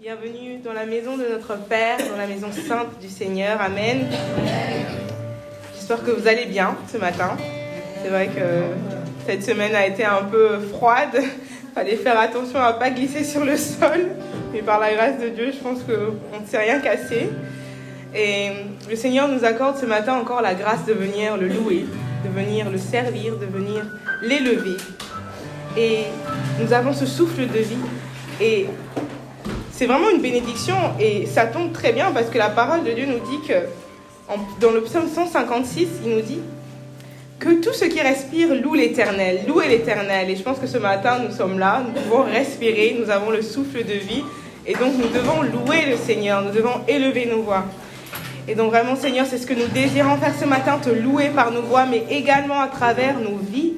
Bienvenue dans la maison de notre Père, dans la maison sainte du Seigneur. Amen. J'espère que vous allez bien ce matin. C'est vrai que cette semaine a été un peu froide. Il fallait faire attention à ne pas glisser sur le sol. Mais par la grâce de Dieu, je pense qu'on ne s'est rien cassé. Et le Seigneur nous accorde ce matin encore la grâce de venir le louer, de venir le servir, de venir l'élever. Et nous avons ce souffle de vie. Et c'est vraiment une bénédiction. Et ça tombe très bien parce que la parole de Dieu nous dit que, dans le psaume 156, il nous dit que tout ce qui respire loue l'Éternel. Louez l'Éternel. Et je pense que ce matin, nous sommes là, nous pouvons respirer, nous avons le souffle de vie. Et donc, nous devons louer le Seigneur, nous devons élever nos voix. Et donc, vraiment, Seigneur, c'est ce que nous désirons faire ce matin, te louer par nos voix, mais également à travers nos vies.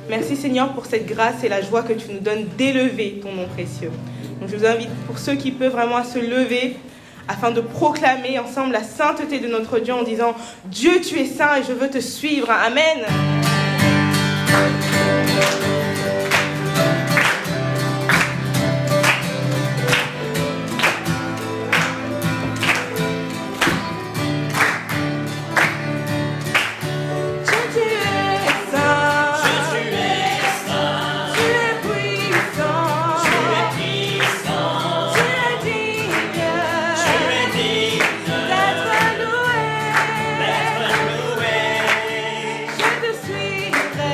Merci, Seigneur, pour cette grâce et la joie que tu nous donnes d'élever ton nom précieux. Donc, je vous invite, pour ceux qui peuvent vraiment, à se lever afin de proclamer ensemble la sainteté de notre Dieu en disant « Dieu, tu es saint et je veux te suivre. » Amen. Je te suivrai.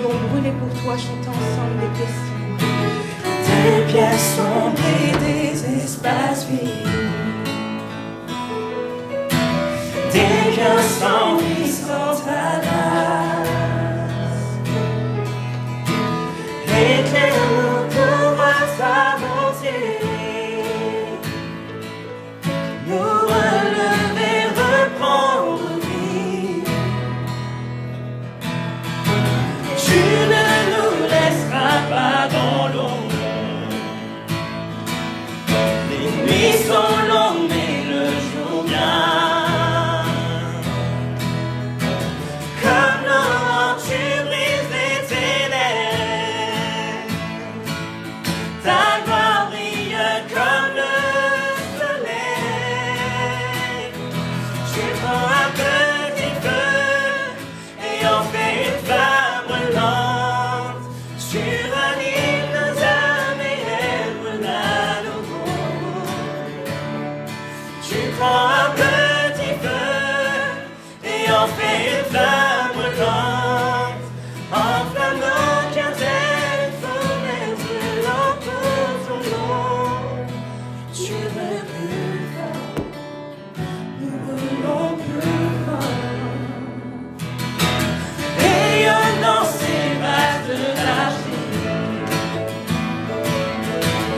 Nous voulons brûler pour toi, chanter ensemble des questions. Des pièces sombrées, des espaces vides, des liens sans vie, sans talas. Éclaire-nous pour voir s'avancer, nous relever, reprendre vie. Tu ne nous laisseras pas dans l'ombre. Les nuits sont longues mais le jour vient. Comme l'aurore tu brises les ténèbres. Ta gloire brille comme le soleil. Tu prends un petit feu et en fais une flamme brûlante. Tu ranimes nos âmes et elles brûlent à nouveau. Tu prends un petit feu et en fais une flamme brûlante. Enflamme nos cœurs, telle fenêtre brûlante pour ton nom. Tu veux plus fort, nous brûlons plus fort. Rayonnant ces vagues d'argile,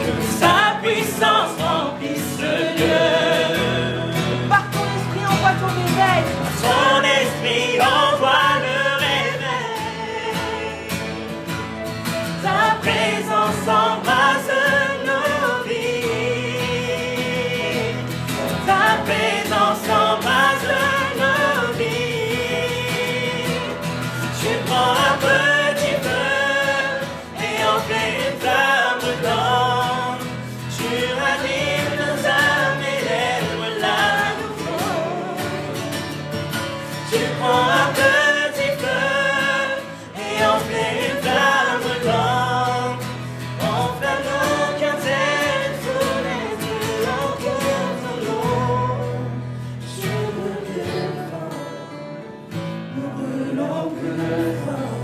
que sa puissance remplisse ce lieu. Par ton esprit, envoie ton réveil. Son esprit envoie le réveil. Ta présence embrasse nos vies. Ta présence embrasse nos vies. Tu prends un petit feu et en fais une flamme brûlante. Tu ranimes nos âmes et les brûles à nouveau. Tu prends un petit feu et en fais une flamme brûlante. Enflamme nos cœurs, telle fenêtre brûlante pour ton nom. Je veux plus fort, nous brûlons plus fort.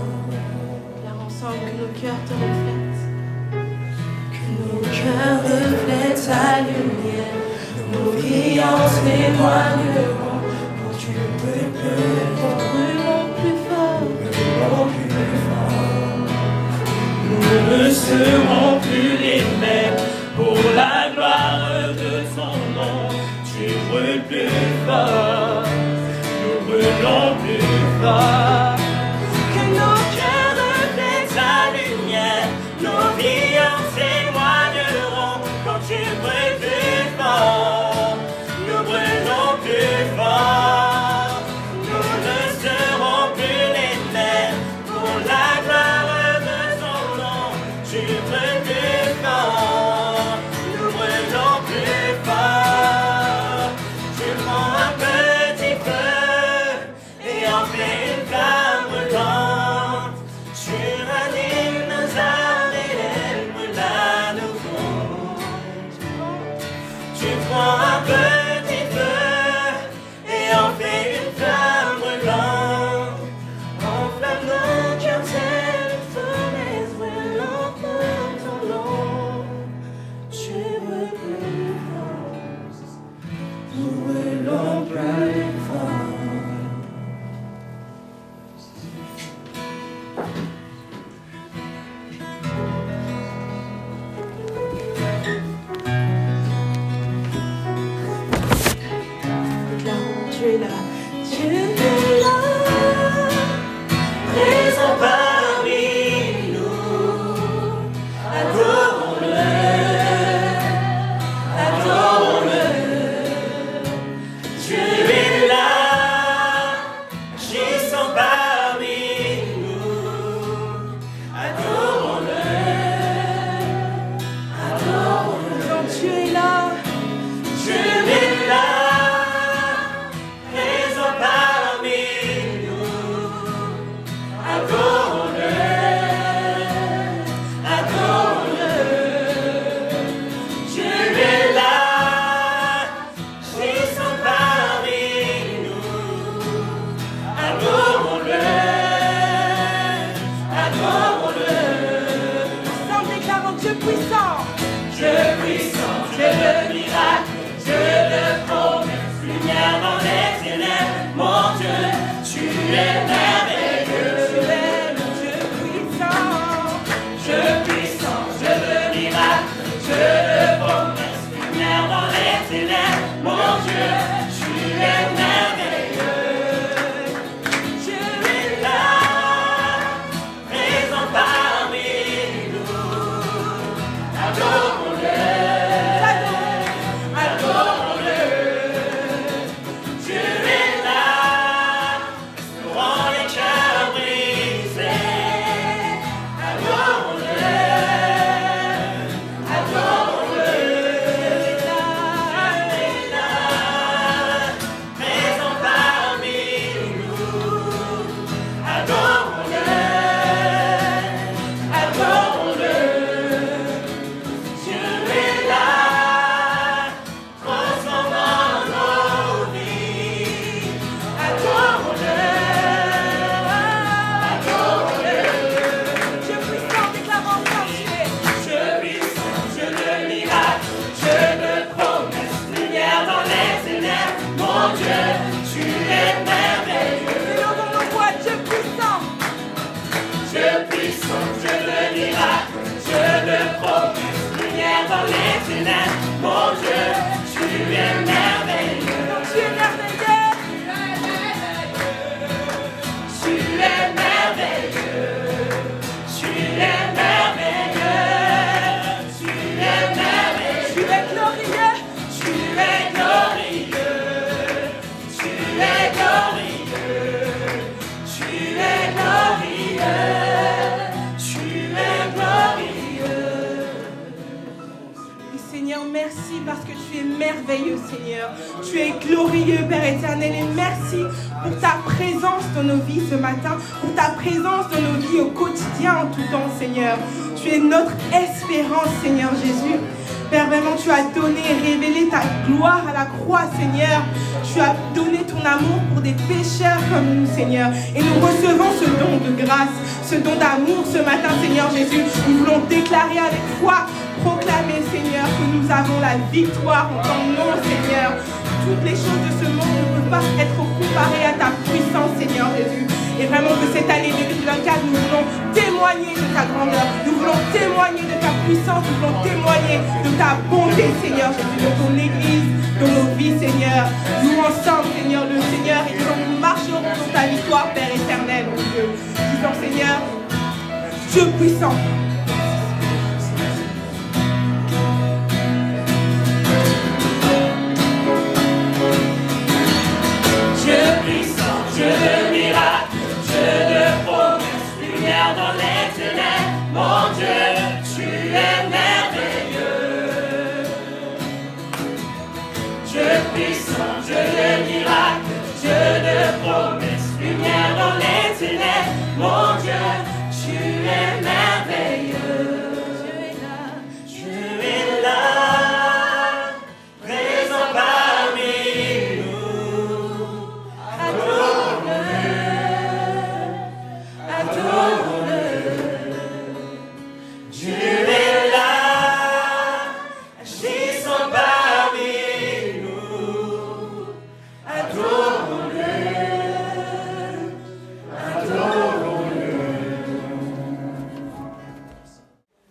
Viens ensemble que nos cœurs te reflètent. Que nos cœurs reflètent ta lumière, nos vies en témoigneront. Quand tu brûles plus fort, Brûlons plus fort. brûlons plus fort. Nous ne serons plus les mêmes pour la gloire de ton nom. Tu brûles plus fort, nous brûlons plus fort. Que nos cœurs reflètent ta lumière, nos vies en témoigneront. Quand tu brûles plus fort, nous brûlons plus fort. Nous ne serons plus les mêmes pour la gloire de ton nom. Tu brûles plus fort, nous brûlons plus fort. Tu prends un petit feu et en fais une flamme brûlante. Tu ranimes nos âmes et elles brûlent à nouveau. Tu prends un petit feu et en fais une flamme brûlante. Enflamme nos cœurs, telle fenêtre brûlante pour ton nom. Tu brûles plus fort, nous brûlons plus fort. Déclarons, tu es là. Tu es là, présent parmi nous. Adorons-le, adorons-le. Tu es là, gisant parmi nous. Adorons-le, adorons-le. Quand tu es là, Tu es là, présent parmi es merveilleux. Tu es le Dieu puissant. Dieu puissant, Dieu de miracle, Dieu de promesses, lumière dans les ténèbres. Mon Dieu, tu es merveilleux. Dieu est là, présent parmi nous. Adorons-le. Mon Dieu, tu es merveilleux. Tu es merveilleux. Tu es merveilleux. Tu es merveilleux. Tu es merveilleux. Tu es glorieux. Tu es glorieux. Tu es glorieux. Tu es glorieux. Tu es glorieux. Seigneur, merci parce que tu es merveilleux, Seigneur. Tu es glorieux, Père éternel, et merci pour ta présence dans nos vies ce matin, pour ta présence dans nos vies au quotidien, en tout temps, Seigneur. Tu es notre espérance, Seigneur Jésus. Père, vraiment, tu as donné et révélé ta gloire à la croix, Seigneur. Tu as donné ton amour pour des pécheurs comme nous, Seigneur. Et nous recevons ce don de grâce, ce don d'amour ce matin, Seigneur Jésus. Nous voulons déclarer avec foi, proclamer, Seigneur, que nous avons la victoire en ton nom, Seigneur. Toutes les choses de ce monde ne peuvent pas être comparées à ta puissance, Seigneur Jésus. Et vraiment que cette année 2024, nous voulons témoigner de ta grandeur. Nous voulons témoigner de ta puissance. Nous voulons témoigner de ta bonté, Seigneur Jésus, dans ton Église, dans nos vies, Seigneur. Nous ensemble, Seigneur, le Seigneur, et nous marcherons dans ta victoire, Père éternel, mon Dieu. Disons, Seigneur, Dieu puissant. Dieu de miracles, Dieu de promesses, lumière dans les ténèbres. Mon Dieu, tu es merveilleux. Dieu puissant, Dieu de miracles, Dieu de promesses, lumière dans les ténèbres. Mon Dieu, tu es merveilleux. Tu es là, présent parmi nous. Dieu est là, agissant parmi nous. Adorons-le, adorons-le.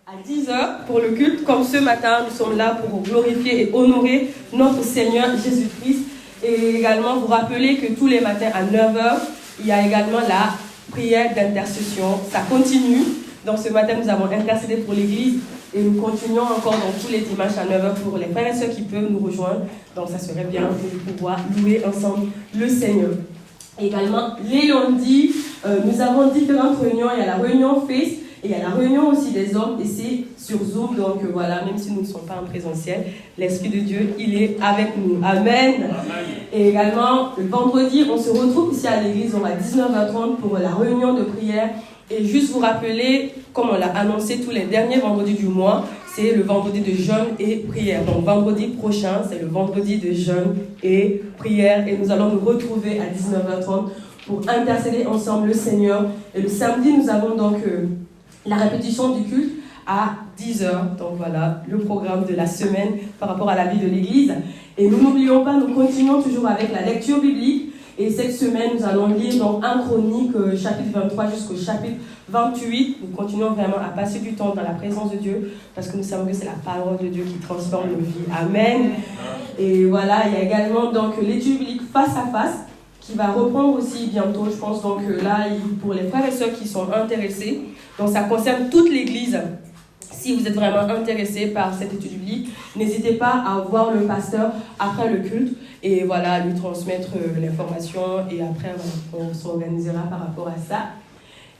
À 10h, pour le culte, comme ce matin, nous sommes là pour glorifier et honorer notre Seigneur Jésus-Christ. Et également vous rappeler que tous les matins à 9h, il y a également la prière d'intercession. Ça continue. Donc ce matin, nous avons intercédé pour l'Église et nous continuons encore dans tous les dimanches à 9h pour les frères et sœurs qui peuvent nous rejoindre. Donc ça serait bien de pouvoir louer ensemble le Seigneur. Également, les lundis, nous avons différentes réunions. Il y a la réunion Face et il y a la réunion aussi des hommes et c'est sur Zoom. Donc voilà, même si nous ne sommes pas en présentiel, l'Esprit de Dieu, il est avec nous. Amen. Amen. Et également, le vendredi, on se retrouve ici à l'église, à 19h30 pour la réunion de prière. Et juste vous rappeler, comme on l'a annoncé tous les derniers vendredis du mois, c'est le vendredi de jeûne et prière. Donc vendredi prochain, c'est le vendredi de jeûne et prière. Et nous allons nous retrouver à 19h30 pour intercéder ensemble le Seigneur. Et le samedi, nous avons donc la répétition du culte à 10h. Donc voilà, le programme de la semaine par rapport à la vie de l'église. Et nous n'oublions pas, nous continuons toujours avec la lecture biblique. Et cette semaine, nous allons lire donc 1 Chronique, chapitre 23 jusqu'au chapitre 28. Nous continuons vraiment à passer du temps dans la présence de Dieu parce que nous savons que c'est la parole de Dieu qui transforme nos vies. Amen. Et voilà, il y a également donc l'étude biblique face à face qui va reprendre aussi bientôt, je pense. Donc là, pour les frères et sœurs qui sont intéressés, donc ça concerne toute l'Église. Si vous êtes vraiment intéressé par cette étude biblique, n'hésitez pas à voir le pasteur après le culte et voilà, lui transmettre l'information et après on s'organisera par rapport à ça.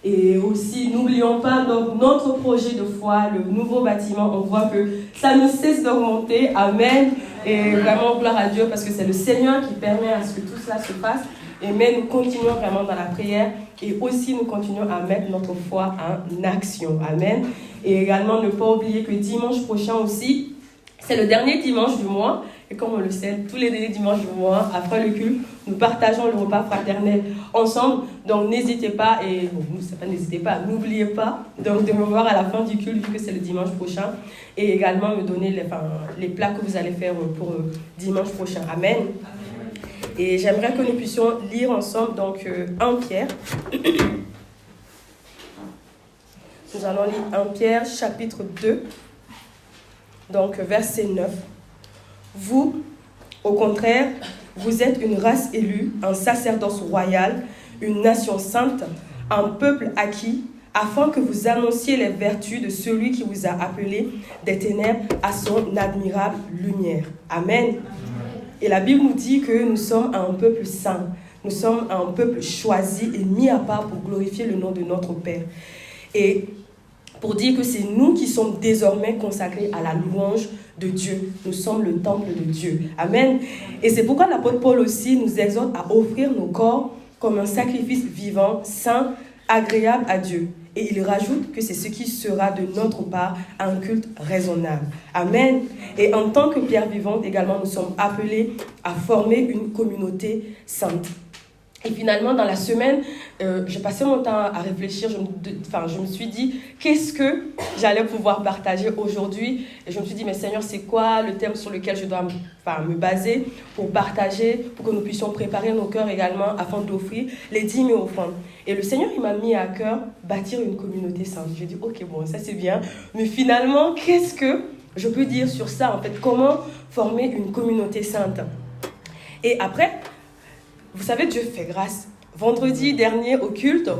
Et aussi, n'oublions pas donc, notre projet de foi, le nouveau bâtiment. On voit que ça ne cesse d'augmenter. Amen. Et vraiment, gloire à Dieu parce que c'est le Seigneur qui permet à ce que tout cela se fasse. Mais nous continuons vraiment dans la prière et aussi nous continuons à mettre notre foi en action. Amen. Et également, ne pas oublier que dimanche prochain aussi, c'est le dernier dimanche du mois. Et comme on le sait, tous les derniers dimanches du mois, après le culte, nous partageons le repas fraternel ensemble. Donc n'hésitez pas, et bon, n'hésitez pas, n'oubliez pas donc, de me voir à la fin du culte, vu que c'est le dimanche prochain. Et également me donner les plats que vous allez faire pour dimanche prochain. Amen. Et j'aimerais que nous puissions lire ensemble donc 1 Pierre. Nous allons lire 1 Pierre, chapitre 2, donc verset 9. Vous, au contraire, vous êtes une race élue, un sacerdoce royal, une nation sainte, un peuple acquis, afin que vous annonciez les vertus de celui qui vous a appelé des ténèbres à son admirable lumière. Amen. Et la Bible nous dit que nous sommes un peuple saint, nous sommes un peuple choisi et mis à part pour glorifier le nom de notre Père. Et pour dire que c'est nous qui sommes désormais consacrés à la louange de Dieu. Nous sommes le temple de Dieu. Amen. Et c'est pourquoi l'apôtre Paul aussi nous exhorte à offrir nos corps comme un sacrifice vivant, saint, agréable à Dieu. Et il rajoute que c'est ce qui sera de notre part un culte raisonnable. Amen. Et en tant que pierre vivante, également, nous sommes appelés à former une communauté sainte. Et finalement, dans la semaine, j'ai passé mon temps à réfléchir. Je me suis dit, qu'est-ce que j'allais pouvoir partager aujourd'hui? Et je me suis dit, mais Seigneur, c'est quoi le thème sur lequel je dois me baser pour partager, pour que nous puissions préparer nos cœurs également afin d'offrir les dîmes et offrandes. Et le Seigneur, il m'a mis à cœur bâtir une communauté sainte. J'ai dit, ok, bon, ça c'est bien. Mais finalement, qu'est-ce que je peux dire sur ça? En fait, comment former une communauté sainte? Et après, vous savez, Dieu fait grâce. Vendredi dernier au culte,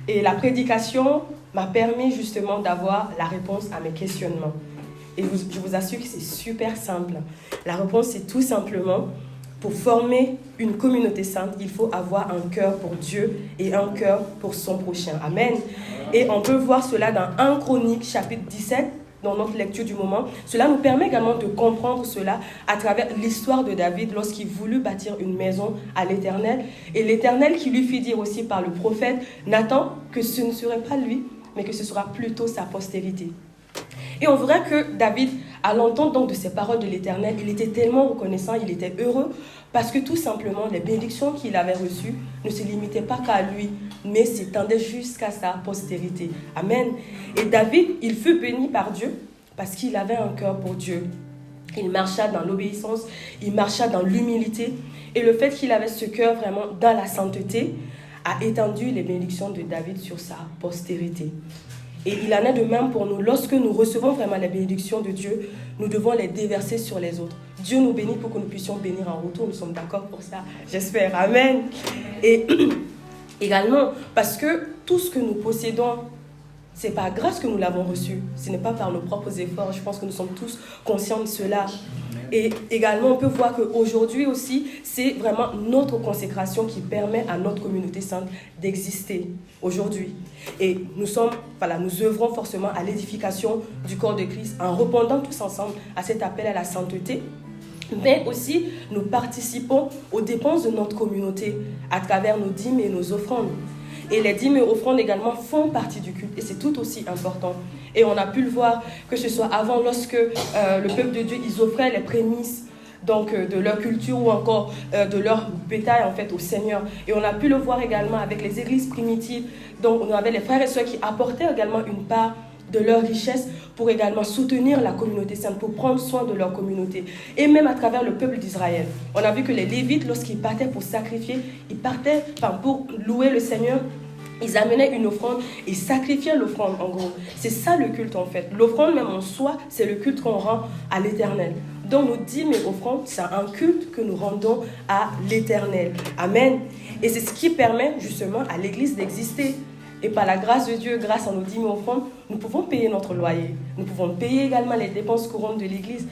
et la prédication m'a permis justement d'avoir la réponse à mes questionnements. Et je vous assure que c'est super simple. La réponse, c'est tout simplement, pour former une communauté sainte, il faut avoir un cœur pour Dieu et un cœur pour son prochain. Amen. Et on peut voir cela dans 1 Chronique, chapitre 17, dans notre lecture du moment. Cela nous permet également de comprendre cela à travers l'histoire de David lorsqu'il voulut bâtir une maison à l'Éternel. Et l'Éternel qui lui fit dire aussi par le prophète Nathan que ce ne serait pas lui, mais que ce sera plutôt sa postérité. Et on verra que David, à l'entendre donc de ces paroles de l'Éternel, il était tellement reconnaissant, il était heureux, parce que tout simplement, les bénédictions qu'il avait reçues ne se limitaient pas qu'à lui, mais s'étendaient jusqu'à sa postérité. Amen. Et David, il fut béni par Dieu parce qu'il avait un cœur pour Dieu. Il marcha dans l'obéissance, il marcha dans l'humilité. Et le fait qu'il avait ce cœur vraiment dans la sainteté a étendu les bénédictions de David sur sa postérité. Et il en est de même pour nous. Lorsque nous recevons vraiment les bénédictions de Dieu, nous devons les déverser sur les autres. Dieu nous bénit pour que nous puissions bénir en retour. Nous sommes d'accord pour ça, j'espère. Amen. Et également, parce que tout ce que nous possédons, c'est par grâce que nous l'avons reçu. Ce n'est pas par nos propres efforts. Je pense que nous sommes tous conscients de cela. Et également, on peut voir qu'aujourd'hui aussi, c'est vraiment notre consécration qui permet à notre communauté sainte d'exister aujourd'hui. Et nous œuvrons forcément à l'édification du corps de Christ en répondant tous ensemble à cet appel à la sainteté. Mais aussi, nous participons aux dépenses de notre communauté à travers nos dîmes et nos offrandes. Et les dîmes et offrandes également font partie du culte et c'est tout aussi important. Et on a pu le voir, que ce soit avant, lorsque le peuple de Dieu, ils offraient les prémices donc, de leur culture ou encore de leur bétail en fait, au Seigneur. Et on a pu le voir également avec les églises primitives. Donc on avait les frères et sœurs qui apportaient également une part de leurs richesses pour également soutenir la communauté sainte, pour prendre soin de leur communauté. Et même à travers le peuple d'Israël. On a vu que les Lévites, lorsqu'ils partaient pour sacrifier, ils partaient pour louer le Seigneur. Ils amenaient une offrande, ils sacrifiaient l'offrande en gros. C'est ça le culte en fait. L'offrande même en soi, c'est le culte qu'on rend à l'Éternel. Donc nos dîmes et offrandes, c'est un culte que nous rendons à l'Éternel. Amen. Et c'est ce qui permet justement à l'Église d'exister. Et par la grâce de Dieu, grâce à nos dîmes et offrandes, nous pouvons payer notre loyer. Nous pouvons payer également les dépenses courantes de l'Église.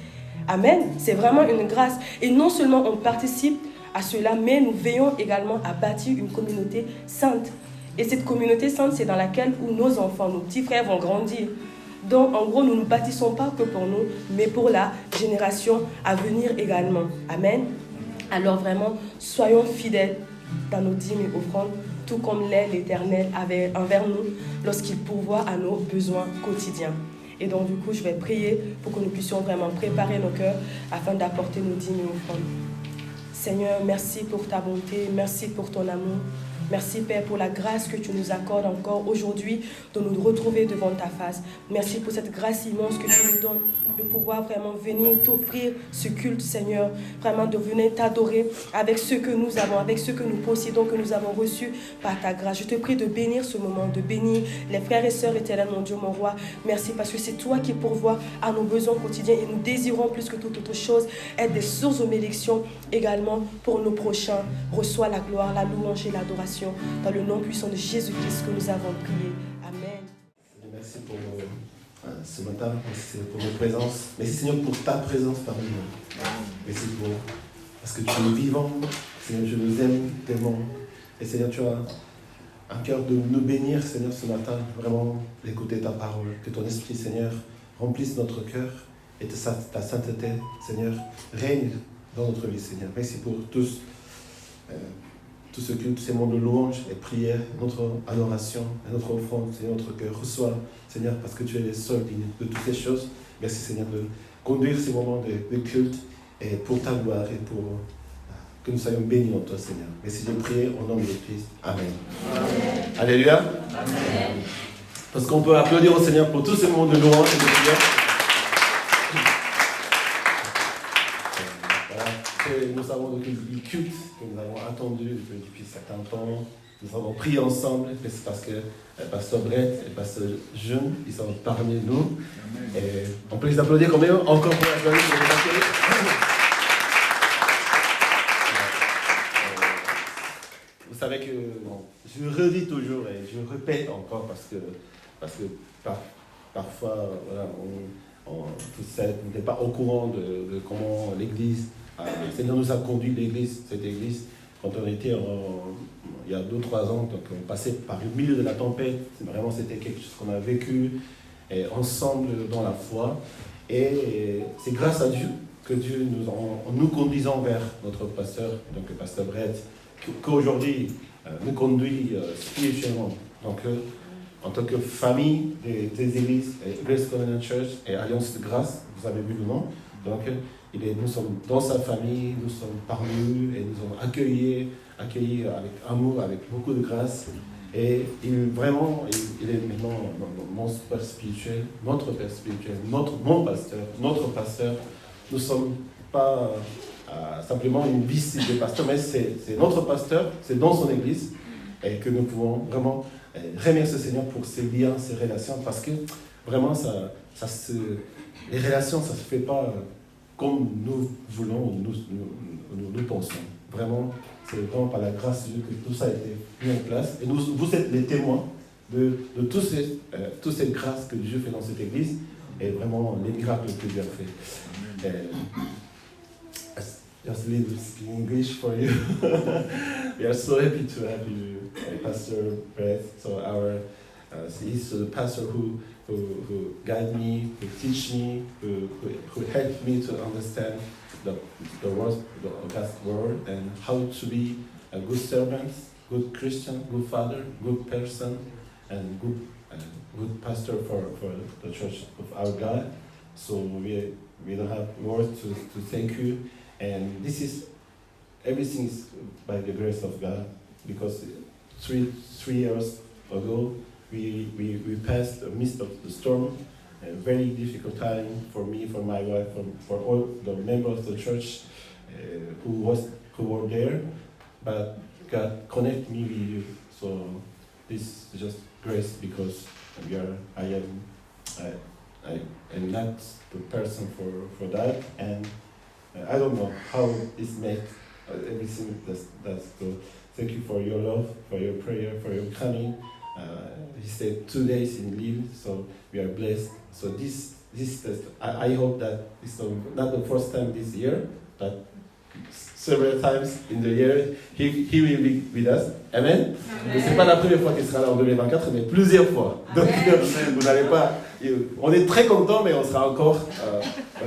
Amen. C'est vraiment une grâce. Et non seulement on participe à cela, mais nous veillons également à bâtir une communauté sainte. Et cette communauté sainte, c'est dans laquelle où nos enfants, nos petits frères vont grandir. Donc, en gros, nous ne bâtissons pas que pour nous, mais pour la génération à venir également. Amen. Alors vraiment, soyons fidèles dans nos dîmes et offrandes, tout comme l'est l'Éternel envers nous lorsqu'il pourvoit à nos besoins quotidiens. Et donc, du coup, je vais prier pour que nous puissions vraiment préparer nos cœurs afin d'apporter nos dîmes et offrandes. Seigneur, merci pour ta bonté, merci pour ton amour. Merci Père pour la grâce que tu nous accordes encore aujourd'hui de nous retrouver devant ta face. Merci pour cette grâce immense que tu nous donnes de pouvoir vraiment venir t'offrir ce culte Seigneur. Vraiment de venir t'adorer avec ce que nous avons, avec ce que nous possédons, que nous avons reçu par ta grâce. Je te prie de bénir ce moment, de bénir les frères et sœurs éternels, mon Dieu, mon roi. Merci parce que c'est toi qui pourvois à nos besoins quotidiens et nous désirons plus que toute autre chose être des sources de bénédiction également pour nos prochains. Reçois la gloire, la louange et l'adoration. Dans le nom puissant de Jésus-Christ que nous avons prié. Amen. Merci pour ce matin, merci pour notre présence. Merci Seigneur pour ta présence parmi nous. Merci parce que tu es vivant. Seigneur, je nous aime tellement. Et Seigneur, tu as un cœur de nous bénir, Seigneur, ce matin. Vraiment, d'écouter ta parole. Que ton esprit, Seigneur, remplisse notre cœur et ta sainteté, Seigneur, règne dans notre vie, Seigneur. Merci pour tous. Tout ce culte, ces moments de louange et prière, notre adoration, notre offrande, Seigneur, notre cœur. Reçois, Seigneur, parce que tu es le seul digne de toutes ces choses. Merci, Seigneur, de conduire ces moments de culte et pour ta gloire et pour que nous soyons bénis en toi, Seigneur. Merci de prier au nom de Christ. Amen. Amen. Alléluia. Amen. Parce qu'on peut applaudir au Seigneur pour tous ces moments de louange et de prière. Nous savons que le culte que nous avons attendu depuis certains temps, nous avons prié ensemble, c'est parce que Pasteur Brett et Pasteur Jeune, ils sont parmi nous. Et on peut les applaudir quand même, encore pour applaudir pour les accueillir. Vous savez que je redis toujours et je répète encore parce que parfois voilà, on n'est pas au courant de comment l'Église. Le Seigneur nous a conduit cette église, quand on était il y a 2-3 ans, donc on passait par le milieu de la tempête. Vraiment, c'était quelque chose qu'on a vécu ensemble dans la foi. Et c'est grâce à Dieu que Dieu nous conduisant vers notre pasteur, donc le pasteur Brett, qu'aujourd'hui nous conduit spirituellement. Donc, en tant que famille des églises, Grace Covenant Church et Alliance de Grâce, vous avez vu le nom. Donc, nous sommes dans sa famille, nous sommes parmi eux et nous sommes accueillis avec amour, avec beaucoup de grâce. Et il est maintenant mon père spirituel, notre père spirituel, mon pasteur, notre pasteur. Nous ne sommes pas simplement une visite de pasteur, mais c'est notre pasteur, c'est dans son église et que nous pouvons vraiment remercier le Seigneur pour ces liens, ces relations, parce que vraiment, les relations, ça ne se fait pas comme nous voulons, nous pensons. Vraiment, c'est vraiment par la grâce de Dieu que tout ça a été mis en place. Et vous êtes les témoins de toutes ces grâces que Dieu fait dans cette église et vraiment les miracles que Dieu a fait. Just a little speak English for you. We are so happy to have you, Pastor Brett. So he's the pastor who guide me, who teach me, who help me to understand the God's word and how to be a good servant, good Christian, good father, good person, and good pastor for the church of our God. So we don't have words to thank you, and everything is by the grace of God, because three years ago we passed the midst of the storm, a very difficult time for me, for my wife, for all the members of the church who were there. But God connected me with you. So this is just grace because I am not the person for that, and I don't know how it's made everything that's good. Thank you for your love, for your prayer, for your coming. He said 2 days in Lille, so we are blessed. So this I hope that it's not the first time this year, but several times in the year, he will be with us. Amen. C'est pas la première fois qu'il sera là en 2024, mais plusieurs fois. Donc vous n'allez pas. On est très content, mais on sera encore.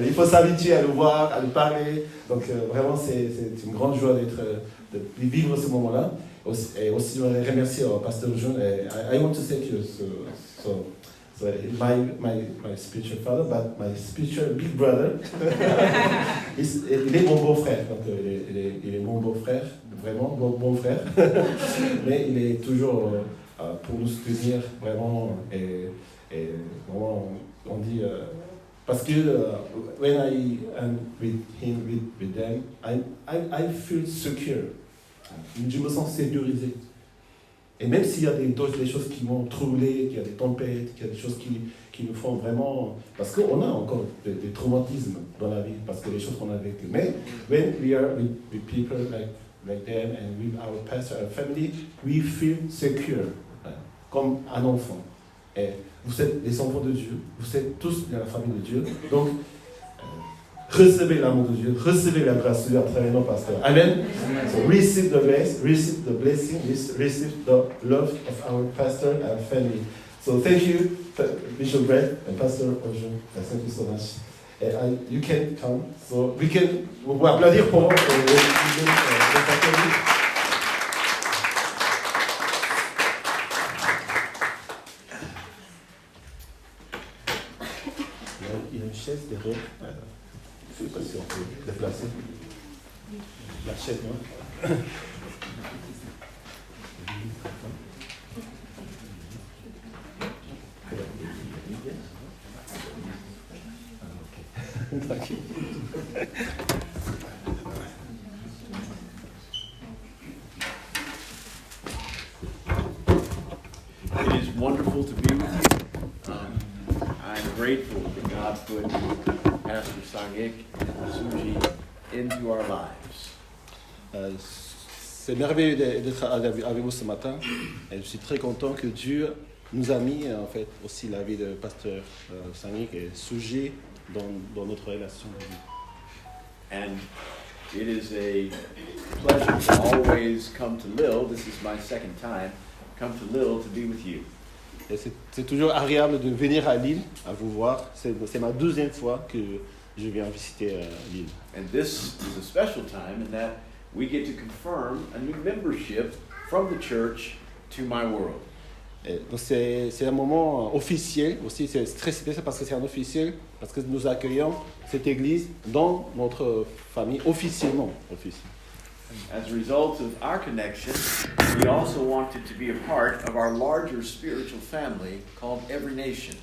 Il faut s'habituer à le voir, à le parler. Donc vraiment, c'est une grande joie de vivre ce moment-là. Et aussi, je voudrais remercier Pasteur John. I want to thank you. So my spiritual father, but my spiritual big brother, il est mon beau-frère. Donc il est mon beau-frère, vraiment bon frère. Mais il est toujours pour nous soutenir vraiment. Et vraiment, on dit parce que when I am with him, with them, I feel secure. Je me sens sécurisé. Et même s'il y a des choses qui m'ont troublé, qu'il y a des tempêtes, qu'il y a des choses qui nous font vraiment... Parce qu'on a encore des traumatismes dans la vie, parce que les choses qu'on a vécues. Mais when we are with people like them and with our pastor, our family, we feel secure, comme un enfant. Et vous êtes les enfants de Dieu, vous êtes tous dans la famille de Dieu. Donc, recevez l'amour de Dieu, recevez la grâce de Dieu à travers nos pasteurs. Amen. So receive the grace, receive the blessing, receive the love of our pastor and family. So thank you, Bishop Brett and Pastor Ojo. Thank you so much. You can come. So we can. Vous pouvez applaudir pour le pasteur. Il y a une chaise derrière. Je ne sais pas si on peut déplacer la chaise, non? It is wonderful to be with you. I'm grateful that God put Pastor Sangik and Suji into our lives. C'est merveilleux d'être avec vous ce matin. Et je suis très content que Dieu nous a mis en fait aussi la vie de Pasteur Sangik et Suji dans notre relation de vie. And it is a pleasure to always come to Lille. This is my second time. Come to Lille to be with you. Et c'est toujours agréable de venir à Lille, à vous voir. C'est ma deuxième fois que je viens visiter Lille. And this is a special time in that we get to confirm a new membership from the church to my world. Et donc c'est un moment officiel aussi, c'est très spécial parce que c'est un officiel, parce que nous accueillons cette église dans notre famille officiellement. As a result of our connection, we also wanted to be a part of our larger spiritual family called Every Nation.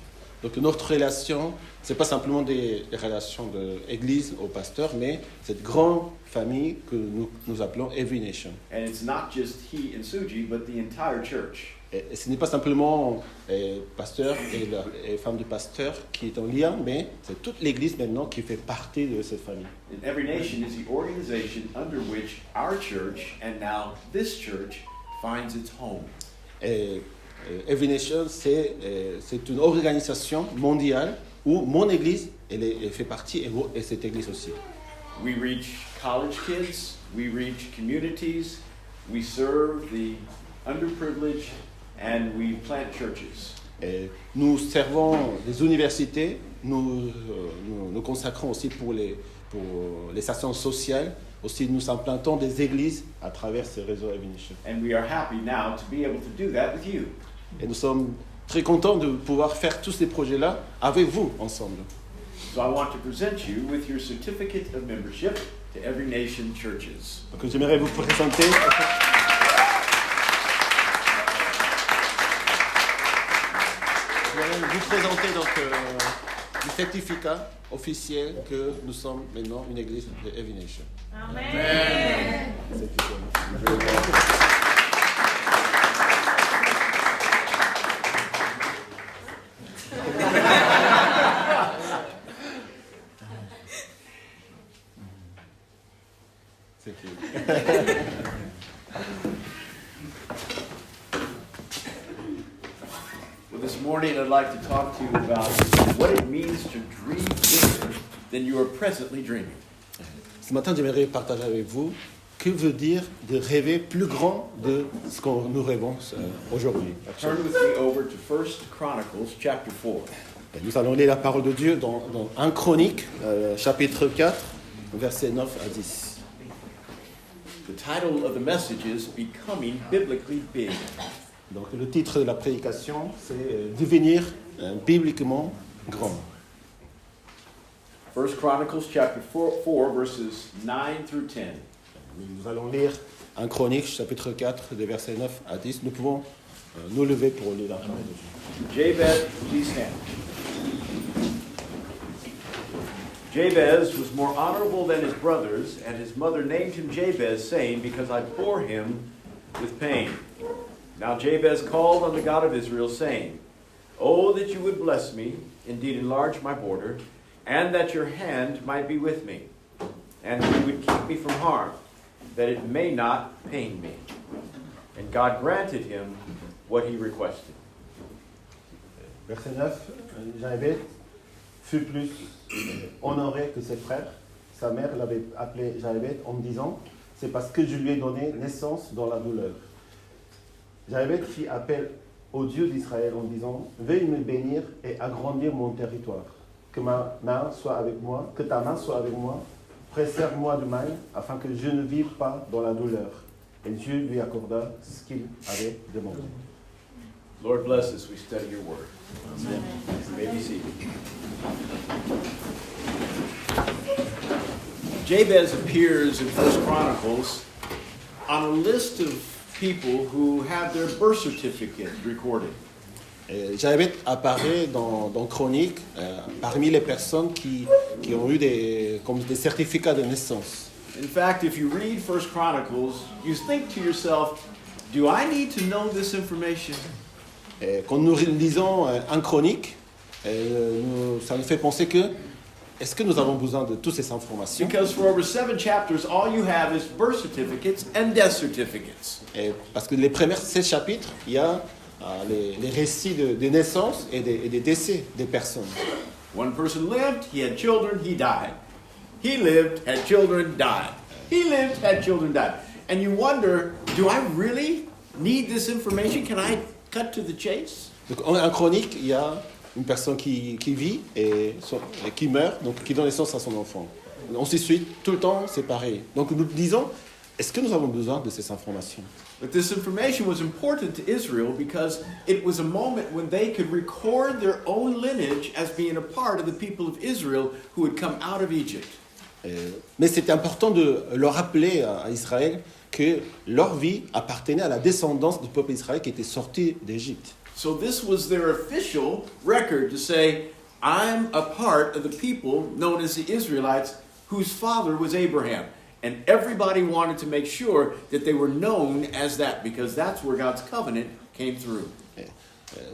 Donc notre relation, c'est pas simplement des relations d'église au pasteur, mais cette grande famille que nous appelons Every Nation. And it's not just he and Suji, but the entire church. Et ce n'est pas simplement pasteur et femme de pasteur qui est en lien, mais c'est toute l'église maintenant qui fait partie de cette famille. And Every Nation is the organization under which our church and now this church finds its home. Et Every Nation, c'est une organisation mondiale où mon église elle fait partie et cette église aussi. We reach college kids, we reach communities, we serve the underprivileged, and we plant churches. Et nous servons des universités, nous consacrons aussi pour les stations sociales, aussi nous implantons des églises à travers ce réseau Every Nation. And we are happy now to be able to do that with you. Et nous sommes très contents de pouvoir faire tous ces projets-là avec vous ensemble. So I want to present you with your certificate of membership to Every Nation churches. Donc j'aimerais vous présenter vous présenter donc le certificat officiel que nous sommes maintenant une église de Heavy Nation. Amen. Thank you. Well, this morning I'd like to talk to you about what it means to dream bigger than you are presently dreaming. Ce matin, j'aimerais partager avec vous que veut dire de rêver plus grand de ce que nous rêvons aujourd'hui. Turn with me over to 1 Chronicles chapter 4. Et nous allons lire la parole de Dieu dans 1 Chronique, chapitre 4, versets 9 à 10. The title of the message is Becoming Biblically Big. Donc le titre de la prédication, c'est devenir bibliquement grand. 1 Chronicles chapter 4 verses 9 through 10. Nous allons lire 1 Chronique, chapitre 4, des versets 9 à 10. Nous pouvons nous lever pour lire la parole de Dieu. Jabez, please stand. Jabez was more honorable than his brothers, and his mother named him Jabez, saying, because I bore him with pain. Now Jabez called on the God of Israel, saying, Oh, that you would bless me, indeed enlarge my border, and that your hand might be with me, and that you would keep me from harm, that it may not pain me. And God granted him what he requested. Verset 9, Jabez fut plus honoré que ses frères. Sa mère l'avait appelé Jabez en disant, c'est parce que je lui ai donné naissance dans la douleur. Jabez fit appel au Dieu d'Israël en disant, veuille me bénir et agrandir mon territoire. Que ma main soit avec moi, que ta main soit avec moi, préserve-moi du mal, afin que je ne vive pas dans la douleur. Et Dieu lui accorda ce qu'il avait demandé. Lord bless us, we study your word. Amen. You may be seated. Jabez appears in 1 Chronicles on a list of people who have their birth certificate recorded. Jabez apparaît dans Chronique parmi les personnes qui ont eu des certificats de naissance. In fact, if you read 1 Chronicles, you think to yourself, do I need to know this information? Quand nous lisons un Chronique, ça nous fait penser que est-ce que nous avons besoin de toutes ces informations? Because for over 7 chapters, all you have is birth certificates and death certificates. Parce que les premiers 7 chapitres, il y a les récits de naissance et des décès des personnes. One person lived, he had children, he died. He lived, had children, died. He lived, had children, died. And you wonder, do I really need this information? Can I cut to the chase? Donc, en Chronique, il y a une personne qui vit et qui meurt, donc qui donne naissance à son enfant. Ainsi de suite, tout le temps, c'est pareil. Donc nous disons, est-ce que nous avons besoin de ces informations? But this information was important to Israel because it was a moment when they could record their own lineage as being a part of the people of Israel who had come out of Egypt. Mais c'était important de leur rappeler à Israël que leur vie appartenait à la descendance du peuple d'Israël qui était sorti d'Égypte. So this was their official record to say, I'm a part of the people known as the Israelites whose father was Abraham. And everybody wanted to make sure that they were known as that because that's where God's covenant came through.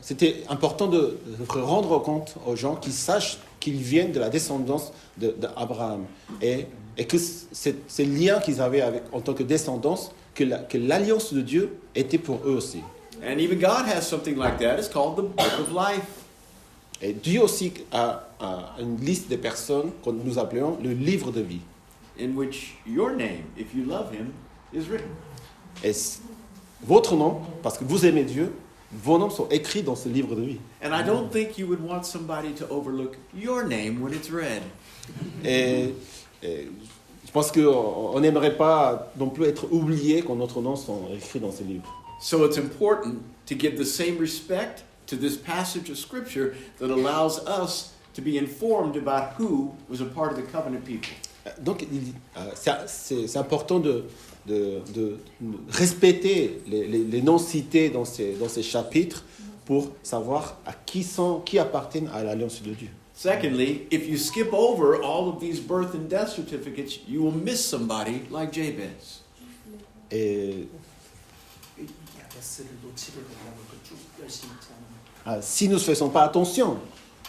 C'était important de rendre compte aux gens qui sachent qu'ils viennent de la descendance d'Abraham et que ces liens qu'ils avaient en tant que descendance, que l'alliance de Dieu était pour eux aussi. And even God has something like that. It's called the Book of Life. Et Dieu aussi a une liste de personnes que nous appelons le livre de vie. In which your name, if you love him, is written. Et votre nom, parce que vous aimez Dieu, vos noms sont écrits dans ce livre de vie. And I don't think you would want somebody to overlook your name when it's read. Et je pense qu'on n'aimerait pas non plus être oublié quand notre nom sont écrits dans ce livre. So it's important to give the same respect to this passage of Scripture that allows us to be informed about who was a part of the covenant people. Donc, c'est important de respecter les noms cités dans ces chapitres pour savoir qui appartiennent à l'alliance de Dieu. Secondly, if you skip over all of these birth and death certificates, you will miss somebody like Jabez. Et 야베스를 놓치게 된다고 쭉 열심히 있잖아요. si nous ne faisons pas attention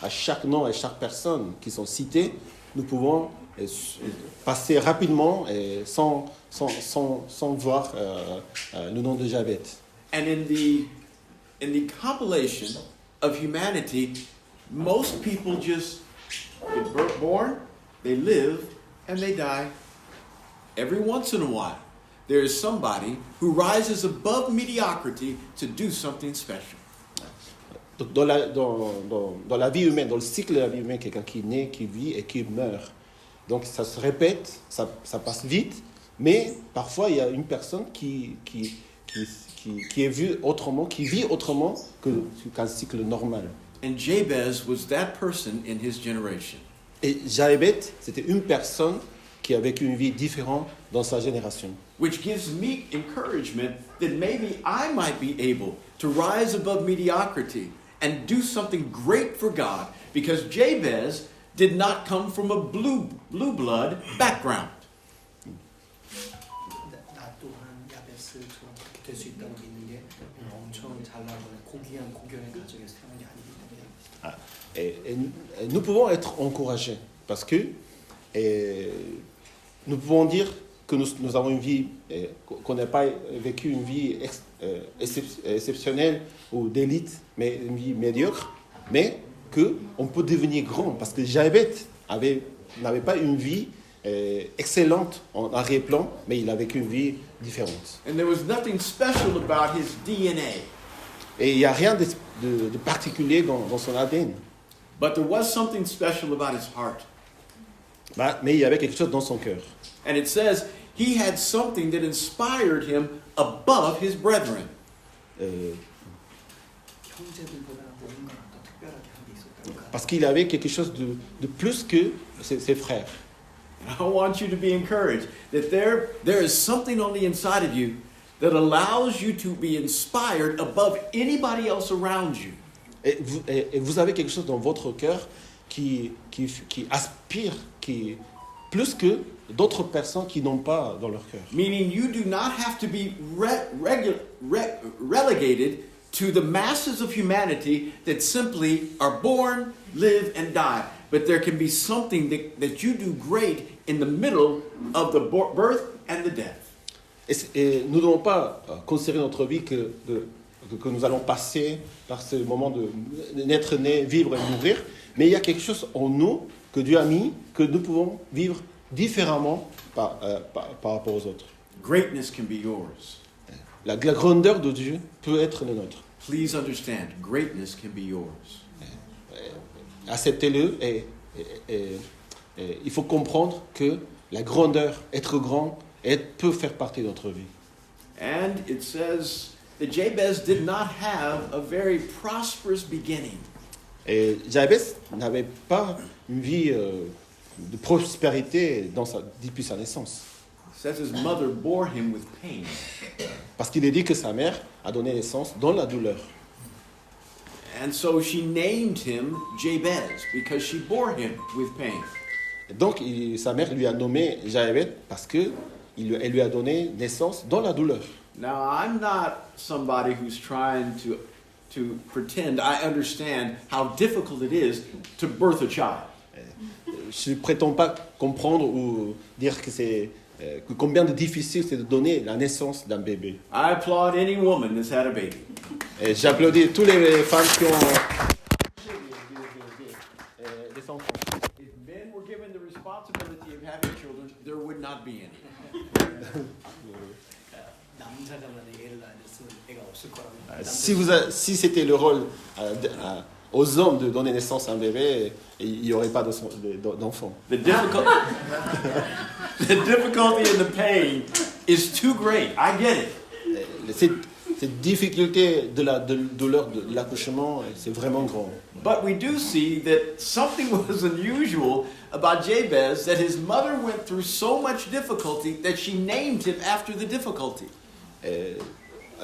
à chaque nom et chaque personne qui sont cités, nous pouvons passer rapidement et sans voir le nom de Jabez. And in the compilation of humanity, most people just get born, they live, and they die. Every once in a while, there is somebody who rises above mediocrity to do something special. Dans la vie humaine, dans le cycle de la vie humaine, quelqu'un qui naît, qui vit et qui meurt. Donc ça se répète, ça passe vite, mais parfois il y a une personne qui est vue autrement, qui vit autrement qu'un cycle normal. And Jabez was that person in his generation. Et Jabez, c'était une personne qui a vécu une vie différente dans sa génération. Which gives me encouragement that maybe I might be able to rise above mediocrity and do something great for God, because Jabez did not come from a blue blood background. 나 또한 야베스처럼 그렇게 될 수 있다고 믿는 게 엄청 잘나가는 고귀한 고견의 가정에서 태어난 게 아니기 때문에. Et nous pouvons être encouragés parce que nous pouvons dire que nous avons une vie, qu'on n'a pas vécu une vie exceptionnelle ou d'élite, mais une vie médiocre, mais qu'on peut devenir grand parce que Jabez n'avait pas une vie excellente en arrière-plan, mais il a vécu une vie différente. And there was nothing special about his DNA. Et il n'y a rien de particulier dans son ADN. But there was something special about his heart. Mais il y avait quelque chose dans son cœur. And it says he had something that inspired him above his brethren. 형제들보다 뭔가 더 특별하게 한 게 있었다고. Parce qu'il avait quelque chose de plus que ses frères. And I want you to be encouraged that there is something on the inside of you that allows you to be inspired above anybody else around you. Et vous avez quelque chose dans votre cœur qui aspire, plus que d'autres personnes qui n'ont pas dans leur cœur. Meaning you do not have to be relegated to the masses of humanity that simply are born, live, and die. But there can be something that you do great in the middle of the birth and the death. Et nous ne devons pas considérer notre vie que nous allons passer par ce moment de naître, né, vivre et mourir. Mais il y a quelque chose en nous que Dieu a mis, que nous pouvons vivre différemment par rapport aux autres. Greatness can be yours. La grandeur de Dieu peut être la nôtre. Please understand, greatness can be yours. Acceptez-le et il faut comprendre que la grandeur, être grand, peut faire partie de notre vie. And it says that Jabez did not have a very prosperous beginning. Et Jabez n'avait pas une vie de prospérité depuis sa naissance. It says his mother bore him with pain. Parce qu'il est dit que sa mère a donné naissance dans la douleur. And so she named him Jabez because she bore him with pain. Et donc sa mère lui a nommé Jabez parce qu'elle lui a donné naissance dans la douleur. Now, I'm not somebody who's trying to pretend I understand how difficult it is to birth a child. Je ne prétends pas comprendre ou dire que combien de difficile c'est de donner la naissance d'un bébé. I applaud any woman that's had a baby. Et j'applaudis toutes les femmes qui ont des enfants. If men were given the responsibility of having children, there would not be any. 남자가 만약 애를 낳았으면 애가 없을 거라고. Si c'était le rôle aux hommes de donner naissance à un bébé, il n'y aurait pas d'enfant. The difficulty and the pain is too great. I get it. Cette difficulté de la douleur de l'accouchement, c'est vraiment grand. But we do see that something was unusual about Jabez, that his mother went through so much difficulty that she named him after the difficulty.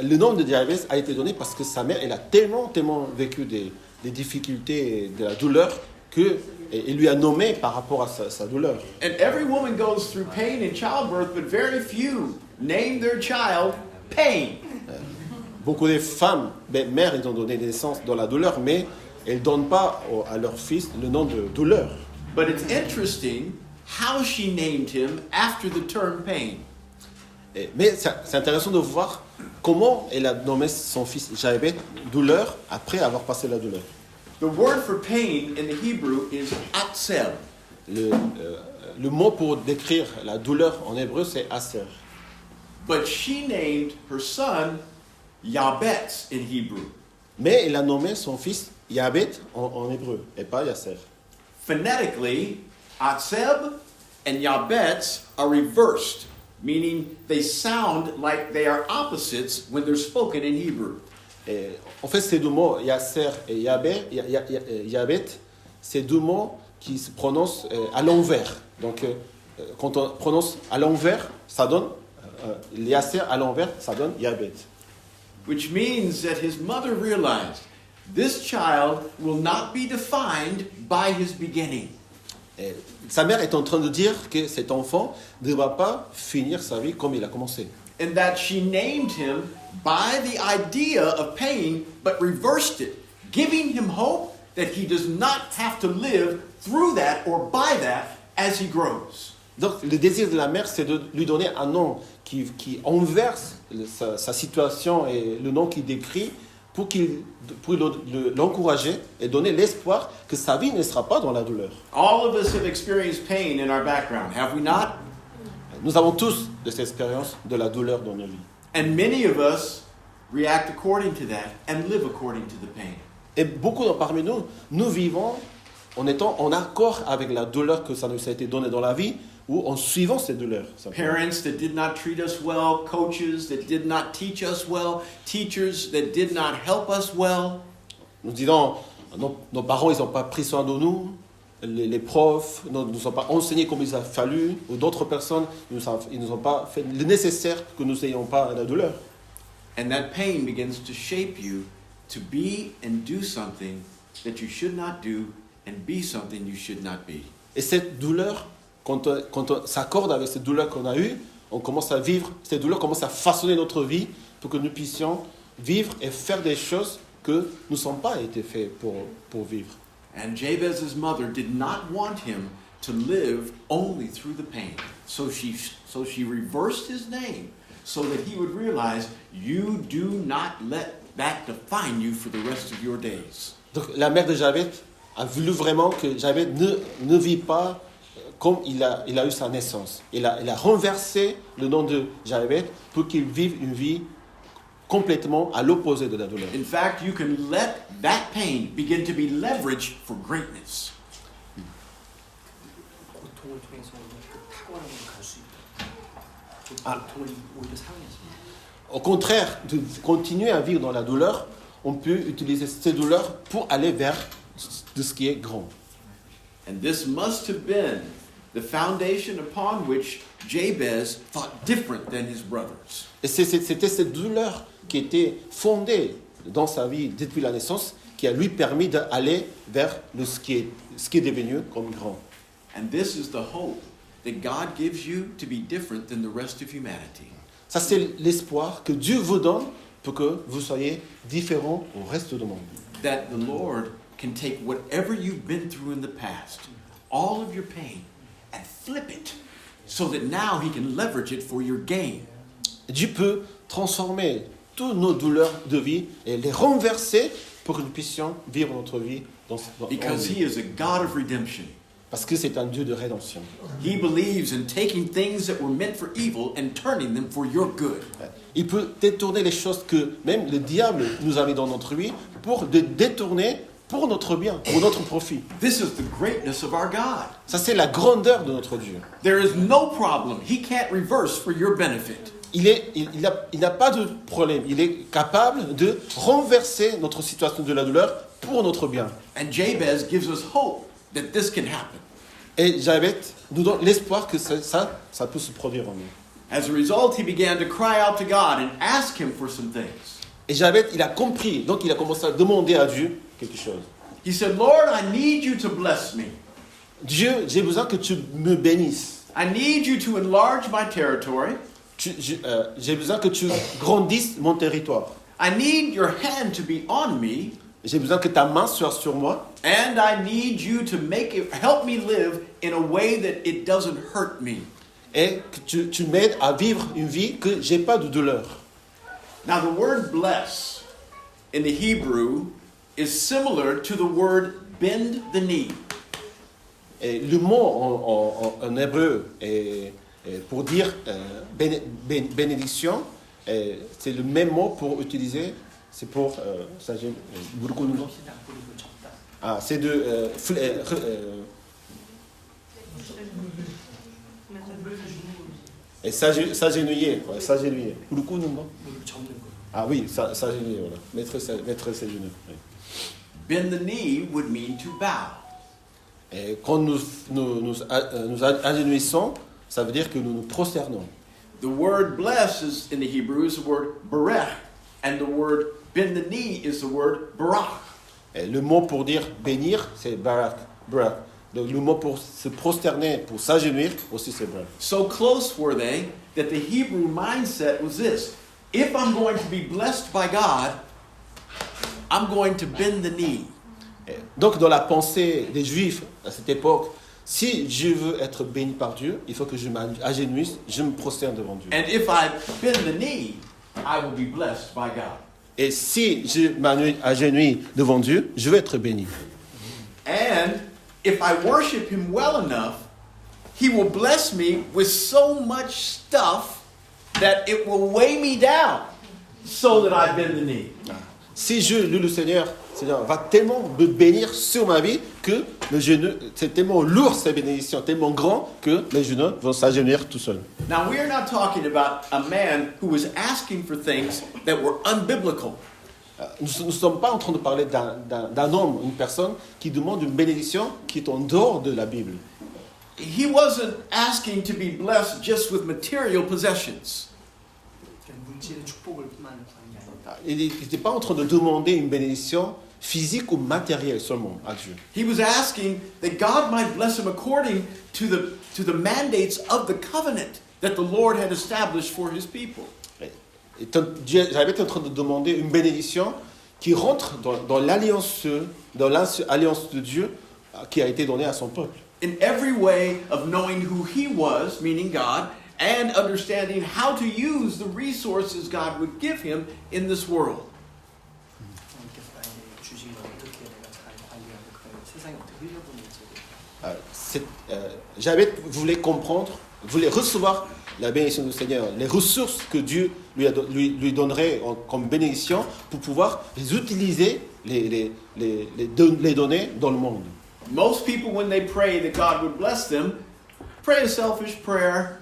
le nom de Jabez a été donné parce que sa mère, elle a tellement vécu des difficultés et de la douleur qu'il lui a nommé par rapport à sa douleur. And every woman goes through pain in childbirth, but very few name their child Pain. Beaucoup de femmes, mères, ils ont donné naissance dans la douleur, mais elles ne donnent pas à leur fils le nom de douleur. But it's interesting how she named him after the term pain. Mais c'est intéressant de voir comment elle a nommé son fils Jabez douleur après avoir passé la douleur. The word for pain in the Hebrew is atsel. Le mot pour décrire la douleur en hébreu, c'est aser. But she named her son Yabetz in Hebrew. Mais elle a nommé son fils Yabet en hébreu, et pas Yasser. Phonetically, Atseb and Yabetz are reversed, meaning they sound like they are opposites when they're spoken in Hebrew. Et en fait, ces deux mots, Yasser et Yabet, c'est deux mots qui se prononcent à l'envers. Donc, quand on prononce à l'envers, ça donne Yasser à l'envers, ça donne Yabet. Which means that his mother realized this child will not be defined by his beginning. Et sa mère est en train de dire que cet enfant ne va pas finir sa vie comme il a commencé. And that she named him by the idea of pain, but reversed it, giving him hope that he does not have to live through that or by that as he grows. Donc le désir de la mère, c'est de lui donner un nom qui inverse sa situation et le nom qu'il décrit pour l'encourager et donner l'espoir que sa vie ne sera pas dans la douleur. All of us have experienced pain in our background, have we not? Nous avons tous cette expérience de la douleur dans nos vies. And many of us react according to that and live according to the pain. Et beaucoup parmi nous vivons en étant en accord avec la douleur que ça nous a été donné dans la vie ou en suivant cette douleur. Parents that did not treat us well, coaches that did not teach us well, teachers that did not help us well. Nous disons, nos parents, ils n'ont pas pris soin de nous, les profs ne nous ont pas enseigné comme il a fallu, ou d'autres personnes, ils ne nous ont pas fait le nécessaire que nous n'ayons pas la douleur. And that pain begins to shape you to be and do something that you should not do and be something you should not be. Et cette douleur, quand on s'accorde avec cette douleur qu'on a eue, on commence à vivre, cette douleur commence à façonner notre vie pour que nous puissions vivre et faire des choses que nous ne sommes pas été faits pour vivre. And Jabez's mother did not want him to live only through the pain. So she reversed his name so that he would realize you do not let that define you for the rest of your days. Donc la mère de Jabez a voulu vraiment que Jabez ne vit pas comme il a eu sa naissance. Il a renversé le nom de Jabez pour qu'il vive une vie complètement à l'opposé de la douleur. In fact, you can let that pain begin to be leveraged for greatness. 고통을 통해서 그 탁월함을 갈 수 있다. 고통을 오히려 사용해서. Au contraire, de continuer à vivre dans la douleur, on peut utiliser cette douleur pour aller vers de ce qui est grand. And this must have been the foundation upon which Jabez thought different than his brothers. Et c'était cette douleur qui était fondée dans sa vie depuis la naissance qui a lui permis d'aller vers ce qui est devenu comme grand. And this is the hope that God gives you to be different than the rest of humanity. Ça, c'est l'espoir que Dieu vous donne pour que vous soyez différents au reste du monde. That the Lord can take whatever you've been through in the past, all of your pain, and flip it so that now He can leverage it for your gain. Dieu peut transformer toutes nos douleurs de vie et les renverser pour que nous puissions vivre notre vie Because He is a God of redemption. Parce que c'est un Dieu de rédemption. He believes in taking things that were meant for evil and turning them for your good. Il peut détourner les choses que même le diable nous a mis dans notre vie pour détourner pour notre bien, pour notre profit. This is the greatness of our God. Ça, c'est la grandeur de notre Dieu. There is no problem He can't reverse for your benefit. Il n'a pas de problème. Il est capable de renverser notre situation de la douleur pour notre bien. And Jabez gives us hope that this can happen. Et Jabez nous donne l'espoir que ça peut se produire en nous. As a result, he began to cry out to God and ask him for some things. Et Jabet, il a compris, donc il a commencé à demander à Dieu quelque chose. He said, Lord, I need you to bless me. Dieu, j'ai besoin que tu me bénisses. I need you to enlarge my territory. J'ai besoin que tu grandisses mon territoire. I need your hand to be on me. J'ai besoin que ta main soit sur moi. And I need you to help me live in a way that it doesn't hurt me. Et que tu m'aides à vivre une vie que j'ai pas de douleur. Now the word bless in the Hebrew is similar to the word bend the knee. Et le mot en hébreu est pour dire bénédiction, c'est le même mot pour utiliser, c'est pour ça j'ai beaucoup de mots. Ah, c'est de et s'agenouiller, ouais, s'agenouiller. Beaucoup de mots. Ah oui, s'agenouiller, voilà. Mettre ses genoux. Oui. Bend the knee would mean to bow. Et quand nous agenouissons, ça veut dire que nous nous prosternons. The word bless is, in the Hebrew is the word berech, and the word bend the knee is the word barach. Et le mot pour dire bénir, c'est barak. Donc le mot pour se prosterner, pour s'agenouiller, aussi c'est barak. So close were they that the Hebrew mindset was this: if I'm going to be blessed by God, I'm going to bend the knee. Et donc dans la pensée des Juifs à cette époque, si je veux être béni par Dieu, il faut que je m'agenouisse, je me prosterne devant Dieu. And if I bend the knee, I will be blessed by God. Et si je m'agenouille devant Dieu, je vais être béni. And if I worship Him well enough, He will bless me with so much stuff that it will weigh me down so that I bend the knee. Si je loue le Seigneur va tellement me bénir sur ma vie que le genou, c'est tellement lourd cette bénédiction, tellement grand que les genoux vont s'agenouiller tout seuls. Now we are not talking about a man who was asking for things that were unbiblical. Nous ne sommes pas en train de parler d'un homme, une personne qui demande une bénédiction qui est en dehors de la Bible. He wasn't asking to be blessed just with material possessions. 물질의 축복을 뿐만 아니라 Il n'était pas en train de demander une bénédiction physique ou matérielle seulement à Dieu. He was asking that God might bless him according to the mandates of the covenant that the Lord had established for His people. J'avais été en train de demander une bénédiction qui rentre dans l'alliance de Dieu qui a été donnée à son peuple. In every way of knowing who He was, meaning God, and understanding how to use the resources God would give him in this world. 하나님께서 나에게 주신 걸 어떻게 내가 잘 관리하고 그 세상에 어떻게 흘려보낼지. J'avais voulu comprendre, voulait recevoir la bénédiction du Seigneur, les ressources que Dieu lui donnerait comme bénédiction pour pouvoir les utiliser, les donner dans le monde. Most people, when they pray that God would bless them, pray a selfish prayer.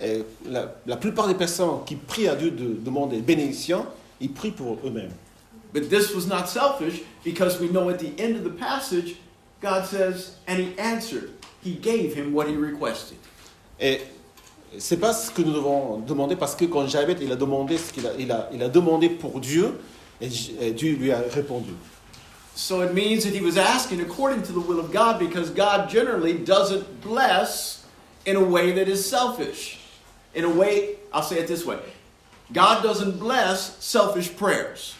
Et la plupart des personnes qui prient à Dieu de demander des bénédictions, ils prient pour eux-mêmes. But this was not selfish because we know at the end of the passage, God says, and He answered. He gave him what he requested. Et c'est pas ce que nous devons demander parce que quand Jabet il a demandé ce qu'il a demandé pour Dieu et Dieu lui a répondu. So it means that he was asking according to the will of God because God generally doesn't bless in a way that is selfish. In a way, I'll say it this way. God doesn't bless selfish prayers.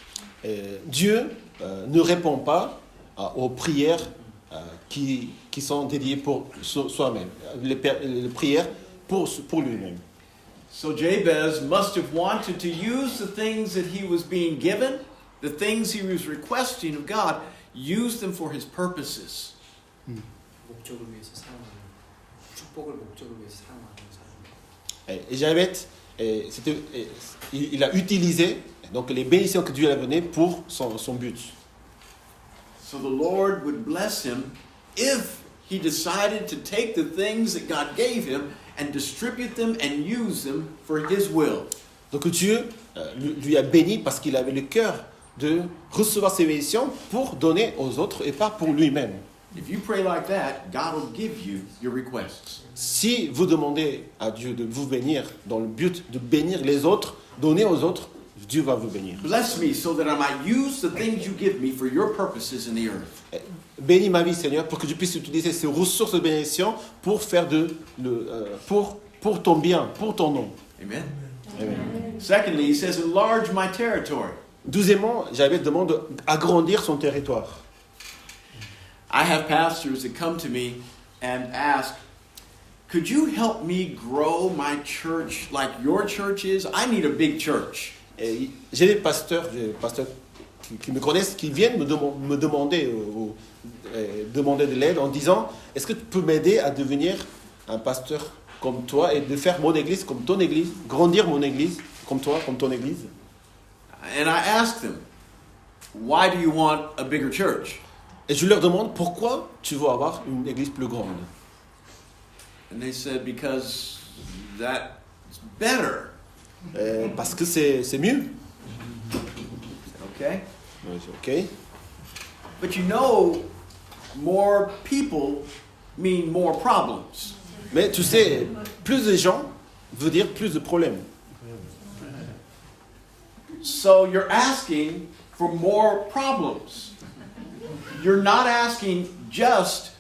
Dieu ne répond pas aux prières qui sont dédiées pour soi-même, les prières pour lui-même. So Jabez must have wanted to use the things that he was being given, the things he was requesting of God, use them for his purposes. 목적을 위해서 사용하는 축복을 목적을 위해서 사용하는 사람. Et Jabet, il a utilisé donc les bénédictions que Dieu lui a données pour son but. So the Lord would bless him if he decided to take the things that God gave him and distribute them and use them for His will. Donc Dieu lui a béni parce qu'il avait le cœur de recevoir ses bénédictions pour donner aux autres et pas pour lui-même. If you pray like that, God will give you your requests. Si vous demandez à Dieu de vous bénir dans le but de bénir les autres, donner aux autres, Dieu va vous bénir. Bless me so that I might use the things you give me for your purposes in the earth. Bénis ma vie, Seigneur, pour que je puisse utiliser ces ressources de bénédiction pour faire pour ton bien, pour ton nom. Amen. Amen. Secondly, he says, enlarge my territory. Deuxièmement, Javet demande d'agrandir son territoire. I have pastors that come to me and ask, could you help me grow my church like your church is? I need a big church. Et j'ai des pasteurs qui me connaissent, qui viennent me demander de l'aide en disant, est-ce que tu peux m'aider à devenir un pasteur comme toi et de faire mon église comme ton église, grandir mon église comme toi, comme ton église? And I ask them, why do you want a bigger church? Et je leur demande pourquoi tu veux avoir une église plus grande. And they said, because that's better. Parce que c'est mieux. Okay? Ok. But you know, more people mean more problems. Mais tu sais, plus de gens veut dire plus de problèmes. So you're asking for more problems. You're not asking just,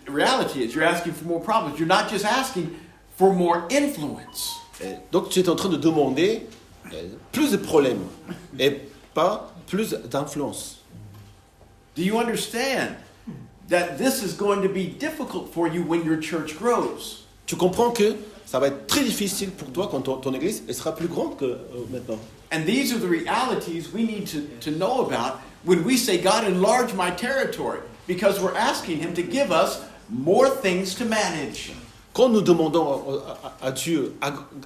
reality is you're asking for more problems. You're not just asking for more influence. Et donc tu es en train de demander plus de problèmes et pas plus d'influence. Do you understand that this is going to be difficult for you when your church grows? Tu comprends que ça va être très difficile pour toi quand ton église elle sera plus grande que maintenant. And these are the realities we need to know about when we say, God, enlarge my territory, because we're asking Him to give us more things to manage. Quand nous demandons à Dieu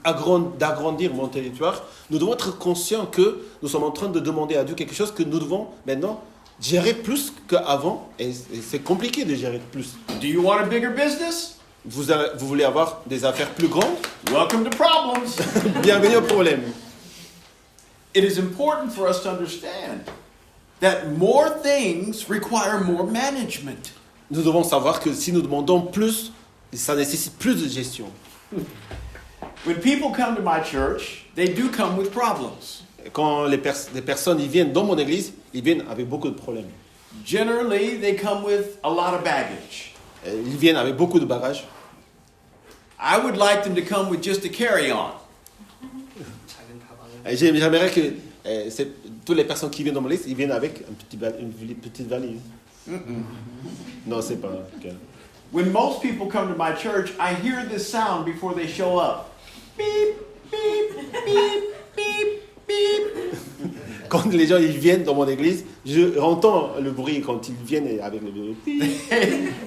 d'agrandir mon territoire, nous devons être conscients que nous sommes en train de demander à Dieu quelque chose que nous devons maintenant gérer plus qu'avant. Et c'est compliqué de gérer plus. Do you want a bigger business? Vous voulez avoir des affaires plus grandes? Welcome to problems. Bienvenue au problème. It is important for us to understand that more things require more management. Nous devons savoir que si nous demandons plus, ça nécessite plus de gestion. When people come to my church, they do come with problems. Quand les personnes ils viennent dans mon église, ils viennent avec beaucoup de problèmes. Generally, they come with a lot of baggage. Ils viennent avec beaucoup de bagages. I would like them to come with just a carry-on. J'aimerais que toutes les personnes qui viennent dans mon église, ils viennent avec une petite valise. Non, c'est pas le cas. When most people come to my church, I hear this sound before they show up. Beep, beep, beep, beep, beep. Quand les gens ils viennent dans mon église, j'entends le bruit quand ils viennent avec le beep.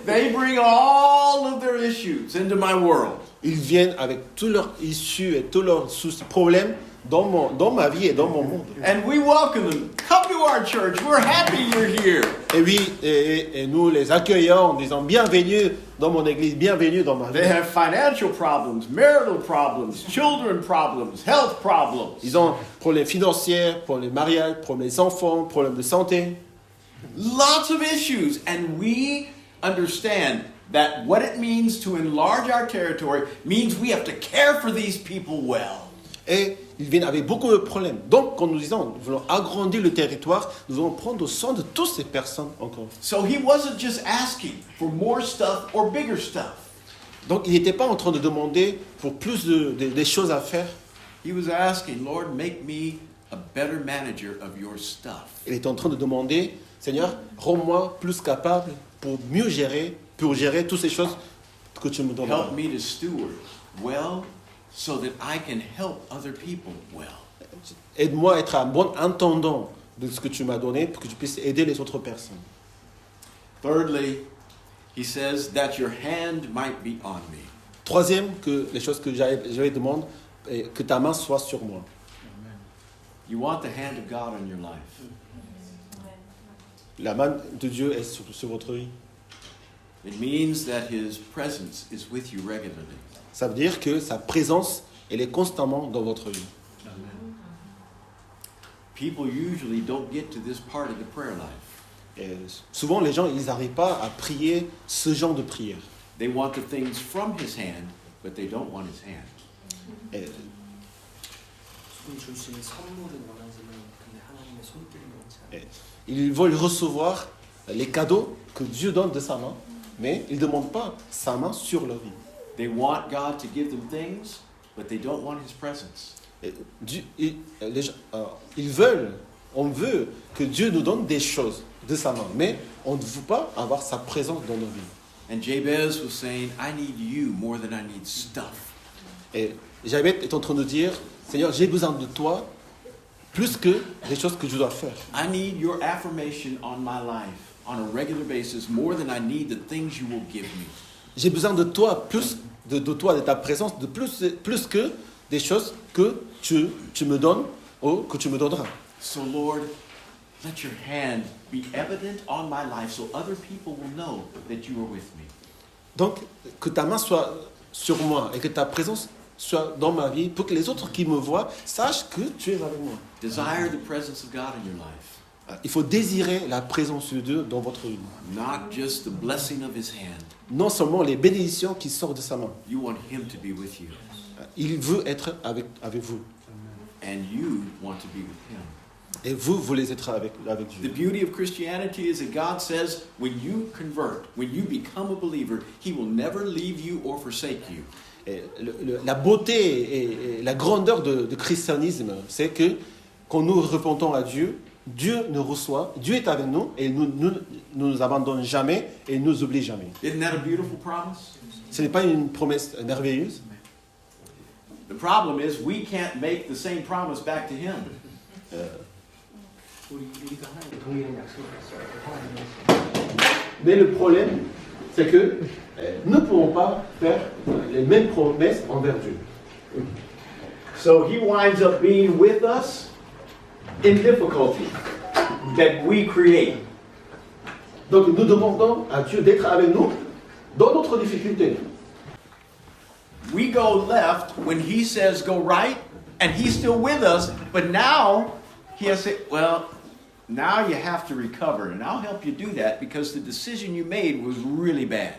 They bring all of their issues into my world. Ils viennent avec tous leurs issues et tous leurs problèmes dans ma vie et dans mon monde. And we welcome them. Come to our church. We're happy you're here. Et oui, et nous les accueillons en disant bienvenue dans mon église, bienvenue dans ma vie. They have financial problems, marital problems, children problems, health problems. Ils ont problèmes financiers, problèmes mariage, problèmes enfants, problèmes de santé. Lots of issues. And we understand that what it means to enlarge our territory means we have to care for these people well. Et ils viennent avec beaucoup de problèmes. Donc, quand nous disons, nous voulons agrandir le territoire, nous allons prendre soin de toutes ces personnes encore. So he wasn't just asking for more stuff or bigger stuff. Donc, il n'était pas en train de demander pour plus des choses à faire. He was asking, Lord, make me a better manager of your stuff. Il était en train de demander, Seigneur, rends-moi plus capable pour mieux gérer, pour gérer toutes ces choses que tu me donnes. Help me to steward well so that I can help other people well. Aide-moi à être un bon intendant de ce que tu m'as donné pour que je puisse aider les autres personnes. Thirdly, he says that your hand might be on me. Troisième, que les choses que j'avais demandé, que ta main soit sur moi. You want the hand of God on your life. La main de Dieu est sur votre vie. It means that his presence is with you regularly. Ça veut dire que sa présence, elle est constamment dans votre vie. People usually don't get to this part of the prayer life. Et souvent, les gens, ils n'arrivent pas à prier ce genre de prière. They want the things from his hand, but they don't want his hand. Et 손이 줄 수 있는 선물은 원하지만 근데 하나님의 손길을 원치 않아요. ils veulent recevoir les cadeaux que Dieu donne de sa main, mais ils ne demandent pas sa main sur leur vie. They want God to give them things, but they don't want his presence. Et ils veulent, on veut que Dieu nous donne des choses de sa main, mais on ne veut pas avoir sa présence dans nos vies. And Jabez was saying, I need you more than I need stuff. Et Jabez est en train de dire, Seigneur, j'ai besoin de toi plus que des choses que je dois faire. I need your affirmation on my life on a regular basis more than I need the things you will give me. J'ai besoin de toi, plus de toi, de ta présence, de plus que des choses que tu me donnes ou que tu me donneras. So Lord, let your hand be evident on my life so other people will know that you are with me. Donc, que ta main soit sur moi et que ta présence soit dans ma vie pour que les autres qui me voient sachent que tu es avec moi. Desire the presence of God in your life, Il faut désirer la présence de Dieu dans votre vie. not just the blessing of his hand. Non seulement les bénédictions qui sortent de sa main. You want him to be with you, Il veut être avec vous. and you want to be with him. Et vous voulez être avec The Dieu. beauty of Christianity is that God says when you convert, when you become a believer, he will never leave you or forsake you. Et la beauté et la grandeur de christianisme, c'est que quand nous repentons à Dieu, Dieu nous reçoit, Dieu est avec nous et nous abandonne jamais et nous oublie jamais. Isn't that a beautiful promise? Ce n'est pas une promesse merveilleuse. The problem is we can't make the same promise back to him. 우리가 하나님께 동일한 약속을 했어요. 하나님의 Mais le problème, c'est que nous ne pouvons pas faire les mêmes promesses envers Dieu. So he winds up being with us in difficulty that we create. Donc nous demandons à Dieu d'être avec nous dans notre difficulté. We go left when he says go right, and he's still with us, but now he has to say, well, now you have to recover, and I'll help you do that because the decision you made was really bad.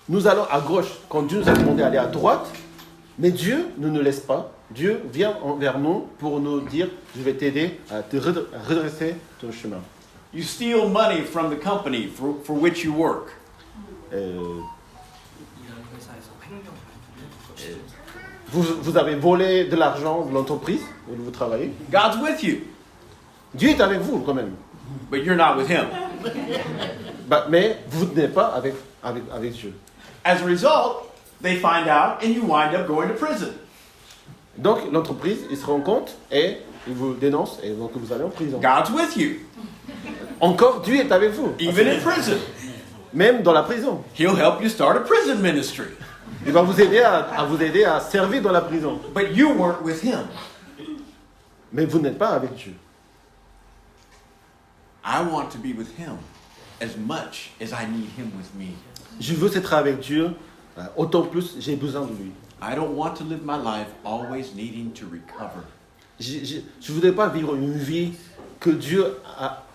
Nous allons à gauche quand Dieu nous a demandé d'aller à droite, mais Dieu ne nous laisse pas. Dieu vient vers nous pour nous dire, je vais t'aider à te redresser ton chemin. You steal money from the company for which you work. 일하는 회사에서 횡령을 Vous avez volé de l'argent de l'entreprise où vous travaillez. God's with you, Dieu est avec vous quand même. but you're not with him. Mais vous n'êtes pas avec Dieu. As a result, they find out and you wind up going to prison. Donc l'entreprise, il se rend compte et il vous dénonce et donc vous allez en prison. God's with you, Encore Dieu est avec vous. even in prison. Même dans la prison. He'll help you start a prison ministry. Il va vous aider à vous aider à servir dans la prison. But you weren't with him. Mais vous n'êtes pas avec Dieu. I want to be with him as much as I need him with me. Je veux être avec Dieu, autant plus j'ai besoin de lui. I don't want to live my life always needing to recover. Je ne voudrais pas vivre une vie que Dieu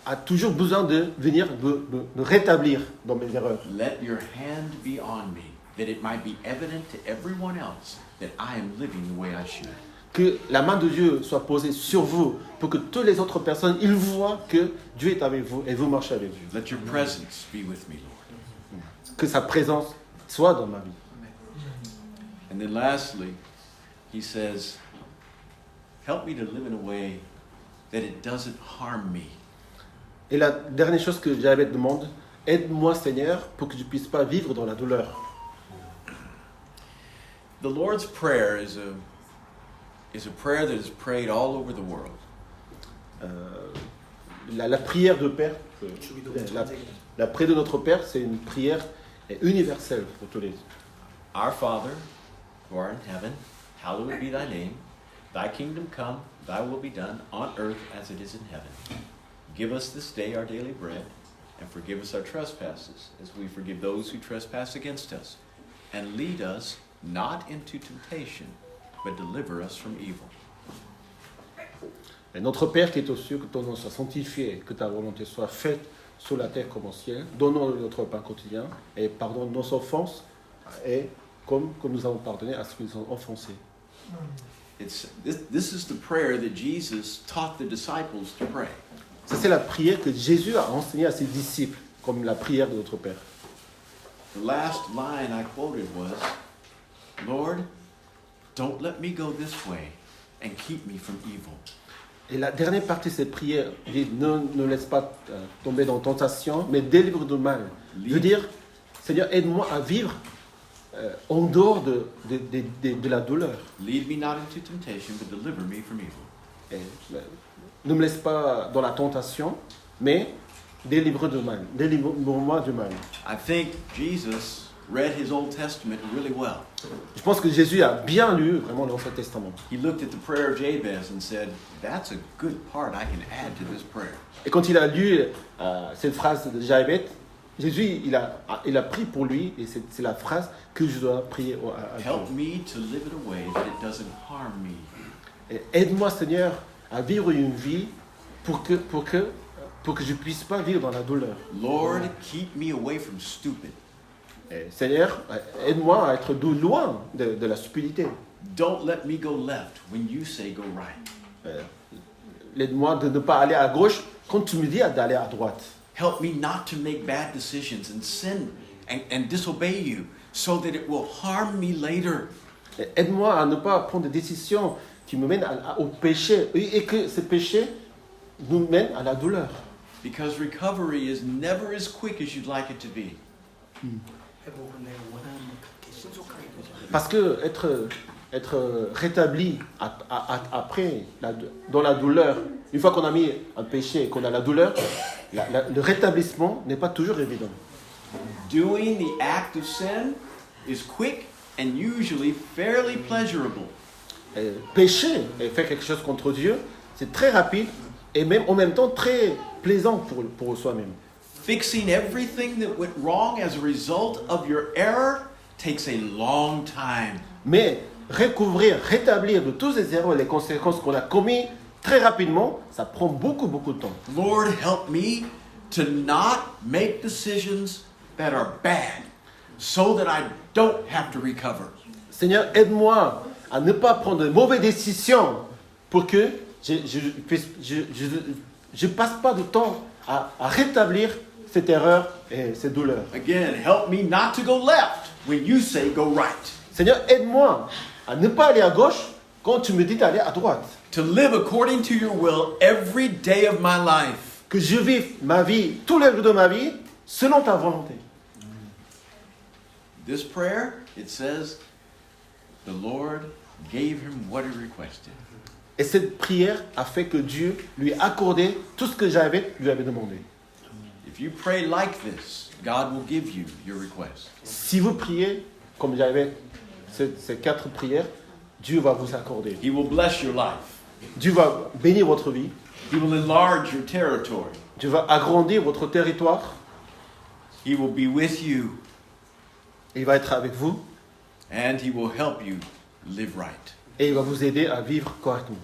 a toujours besoin de venir me rétablir dans mes erreurs. Let your hand be on me, that it might be evident to everyone else that I am living the way I should. Que la main de Dieu soit posée sur vous pour que toutes les autres personnes, ils voient que Dieu est avec vous et vous marchez avec Dieu. Let your presence be with me, Lord. Que sa présence soit dans ma vie. And then lastly, he says, help me to live in a way that it doesn't harm me. Et la dernière chose que Jabez demande, aide-moi Seigneur pour que je ne puisse pas vivre dans la douleur. The Lord's Prayer is a prayer that is prayed all over the world. La prière de Père, la prière de notre Père, c'est une prière universelle pour tous les. Our Father, who art in heaven, hallowed be thy name. Thy kingdom come, thy will be done, on earth as it is in heaven. Give us this day our daily bread, and forgive us our trespasses, as we forgive those who trespass against us. And lead us not into temptation, but deliver us from evil. Et notre Père qui est aux cieux, que ton nom soit sanctifié, que ta volonté soit faite sur la terre comme au ciel. Donne-nous notre pain quotidien et pardonne nos offenses et comme nous avons pardonné à ceux qui nous ont offensés. This is the prayer that Jesus taught the disciples to pray. Ça, c'est la prière que Jésus a enseignée à ses disciples, comme la prière de notre Père. The last line I quoted was, Lord, don't let me go this way and keep me from evil. Et la dernière partie de cette prière dit, ne laisse pas tomber dans la tentation, mais délivre du mal. Je veux dire, Seigneur, aide-moi à vivre en dehors de la douleur. Lead me not into temptation, but deliver me from evil. Et, ne me laisse pas dans la tentation, mais délivre du mal. Délivre-moi du mal. I think Jesus read his Old Testament really well. Je pense que Jésus a bien lu vraiment l'Ancien Testament. He looked at the prayer of Jabez and said, that's a good part I can add to this prayer. Et quand il a lu cette phrase de Jabez, Jésus, il a pris pour lui, et c'est la phrase que je dois prier à Dieu. Help me to live in a way that it doesn't harm me. Et aide-moi, Seigneur, à vivre une vie pour que je ne puisse pas vivre dans la douleur. Lord, keep me away from stupid. Et Seigneur, aide-moi à être loin de la stupidité. Don't let me go left when you say go right. Aide-moi de ne pas aller à gauche quand tu me dis d'aller à droite. Help me not to make bad decisions and sin and disobey you so that it will harm me later. Et aide-moi à ne pas prendre des décisions qui me mènent au péché et que ces péchés nous mènent à la douleur. Because recovery is never as quick as you'd like it to be. 회복은 내가 원하는 그렇게 신속하게 되지 않아요. Parce que être rétabli après, dans la douleur, une fois qu'on a mis un péché et qu'on a la douleur, le rétablissement n'est pas toujours évident. Doing the act of sin is quick and usually fairly pleasurable. Pécher et faire quelque chose contre Dieu, c'est très rapide et même en même temps très plaisant pour soi-même. Fixing everything that went wrong as a result of your error takes a long time. Mais rétablir de tous les erreurs et les conséquences qu'on a commis très rapidement, ça prend beaucoup de temps. Lord, help me to not make decisions that are bad so that I don't have to recover. Seigneur, aide-moi à ne pas prendre de mauvaises décisions pour que je passe pas de temps à rétablir cette erreur et cette douleur. Again, help me not to go left when you say go right. Seigneur, aide-moi à ne pas aller à gauche quand tu me dis d'aller à droite. To live according to your will every day of my life. Que je vive ma vie, tous les jours de ma vie, selon ta volonté. This prayer, it says, the Lord gave him what he requested. Et cette prière a fait que Dieu lui a accordé tout ce que lui avait demandé. If you pray like this, God will give you your request. Si vous priez comme j'avais ces 4 prières, Dieu va vous accorder. He will bless your life. Dieu va bénir votre vie. He will enlarge your territory. Dieu va agrandir votre territoire. He will be with you. Il va être avec vous. And he will help you live right. Et il va vous aider à vivre correctement.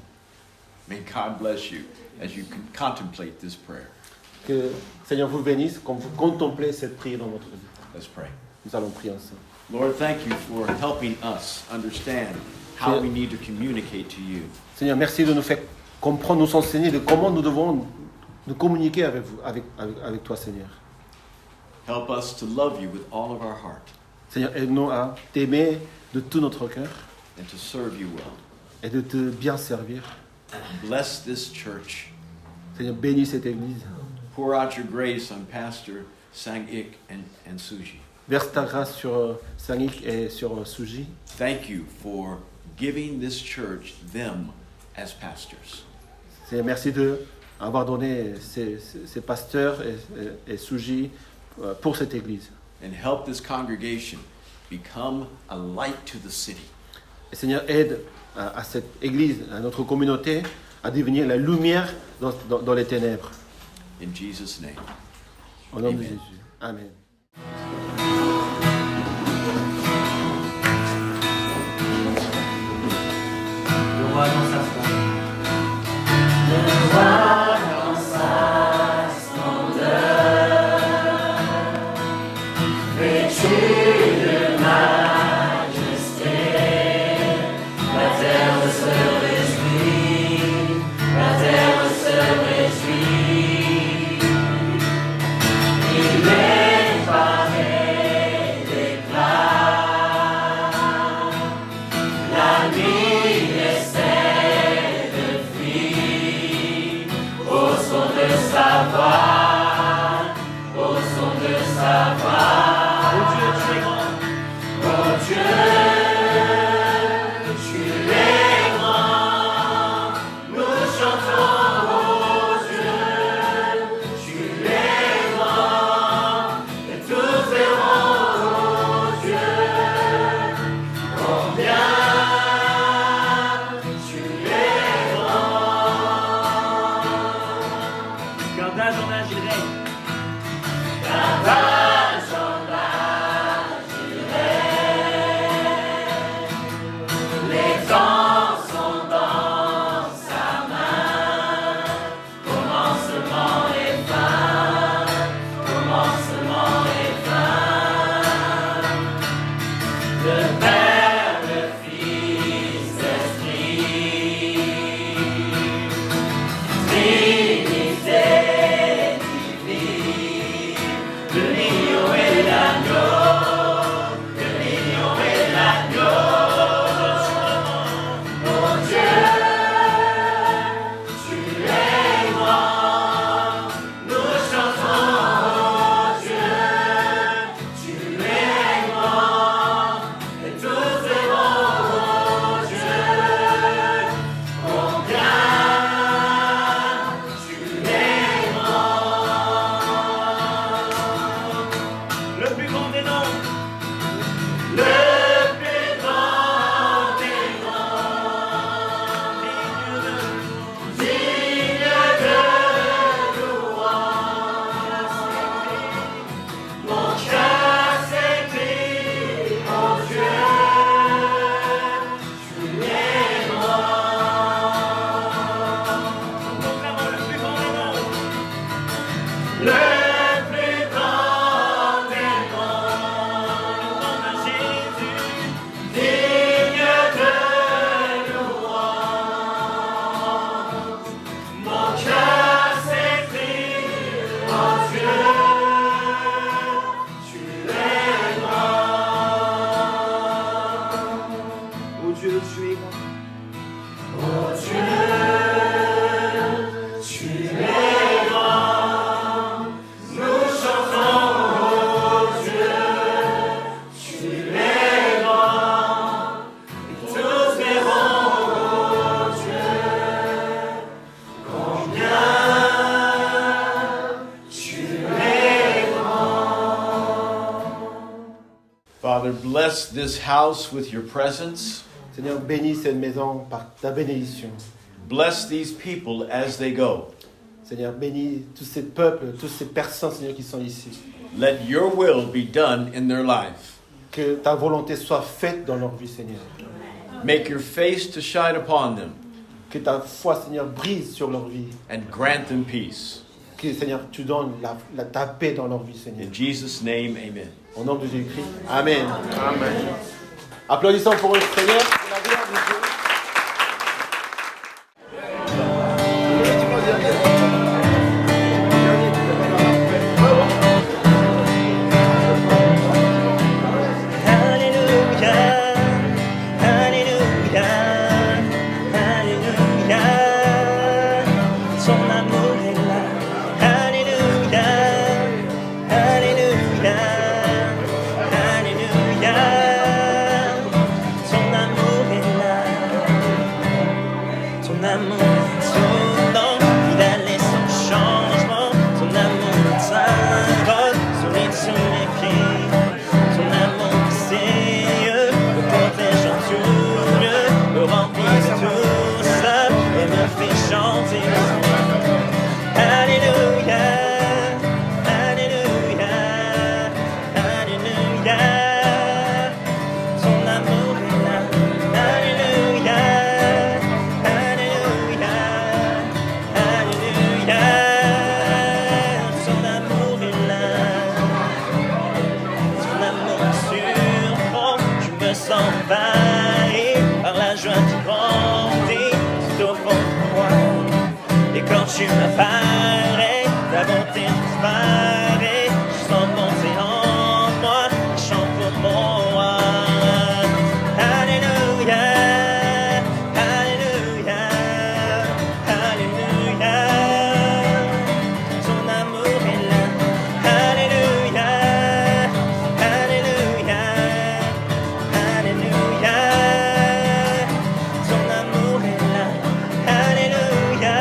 May God bless you as you contemplate this prayer. Que Seigneur vous bénisse quand vous contemplez cette prière dans votre vie. Let's pray. Nous allons prier ensemble. Lord, thank you for helping us understand how we need to communicate to you. Seigneur, merci de nous faire comprendre, nous enseigner de comment nous devons nous communiquer avec vous, avec toi, Seigneur. Help us to love you with all of our heart Seigneur, aide-nous à t'aimer de tout notre cœur and to serve you well. et de te bien servir. Bless this church. Seigneur, bénis cette église. Pour out your grace on Pastor Sang-ik and Suji. Verse ta grâce sur Sang-ik et sur Suji. Thank you for giving this church them as pastors. Seigneur, merci d'avoir donné ces pasteurs et Suji pour cette église. And help this congregation become a light to the city. Et Seigneur, aide à cette église, à notre communauté, à devenir la lumière dans les ténèbres. In Jesus' name. Au nom de Amen. Jésus. Amen. Le roi dans sa splendeur. Le roi dans sa splendeur. âge il règne. Les temps sont dans sa main, commencement et fin, commencement et fin. Le Père, le Fils, l'Esprit, Trinité divine, le lion et l'agneau, le lion et l'agneau. Le plus grand des noms. Oh Dieu, tu es grand. Father, bless this house with your presence. Seigneur, bénis cette maison par ta bénédiction. Bless these people as they go. Seigneur, bénis tous ces peuples, toutes ces personnes, Seigneur, qui sont ici. Let your will be done in their life. Que ta volonté soit faite dans leur vie, Seigneur. Make your face to shine upon them Que ta foi, Seigneur, brise sur leur vie. and grant them peace. Que, Seigneur, tu donnes ta paix dans leur vie, Seigneur. In Jesus' name, amen. Au nom de Jésus-Christ. Amen. Amen. Applaudissons pour le Seigneur. Pour la gloire de Dieu. Tu m'apparais, ta bonté disparaît, je sens monter en moi, je chante pour mon roi. Alléluia, Alléluia, Alléluia, ton amour est là. Alléluia, Alléluia, Alléluia, ton amour est là. Alléluia.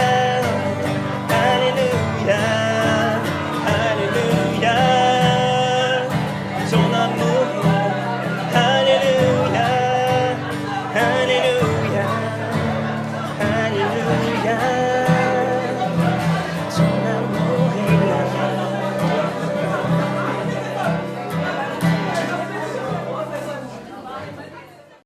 Alléluia, Alléluia, ton amour, Alléluia, Alléluia, Alléluia.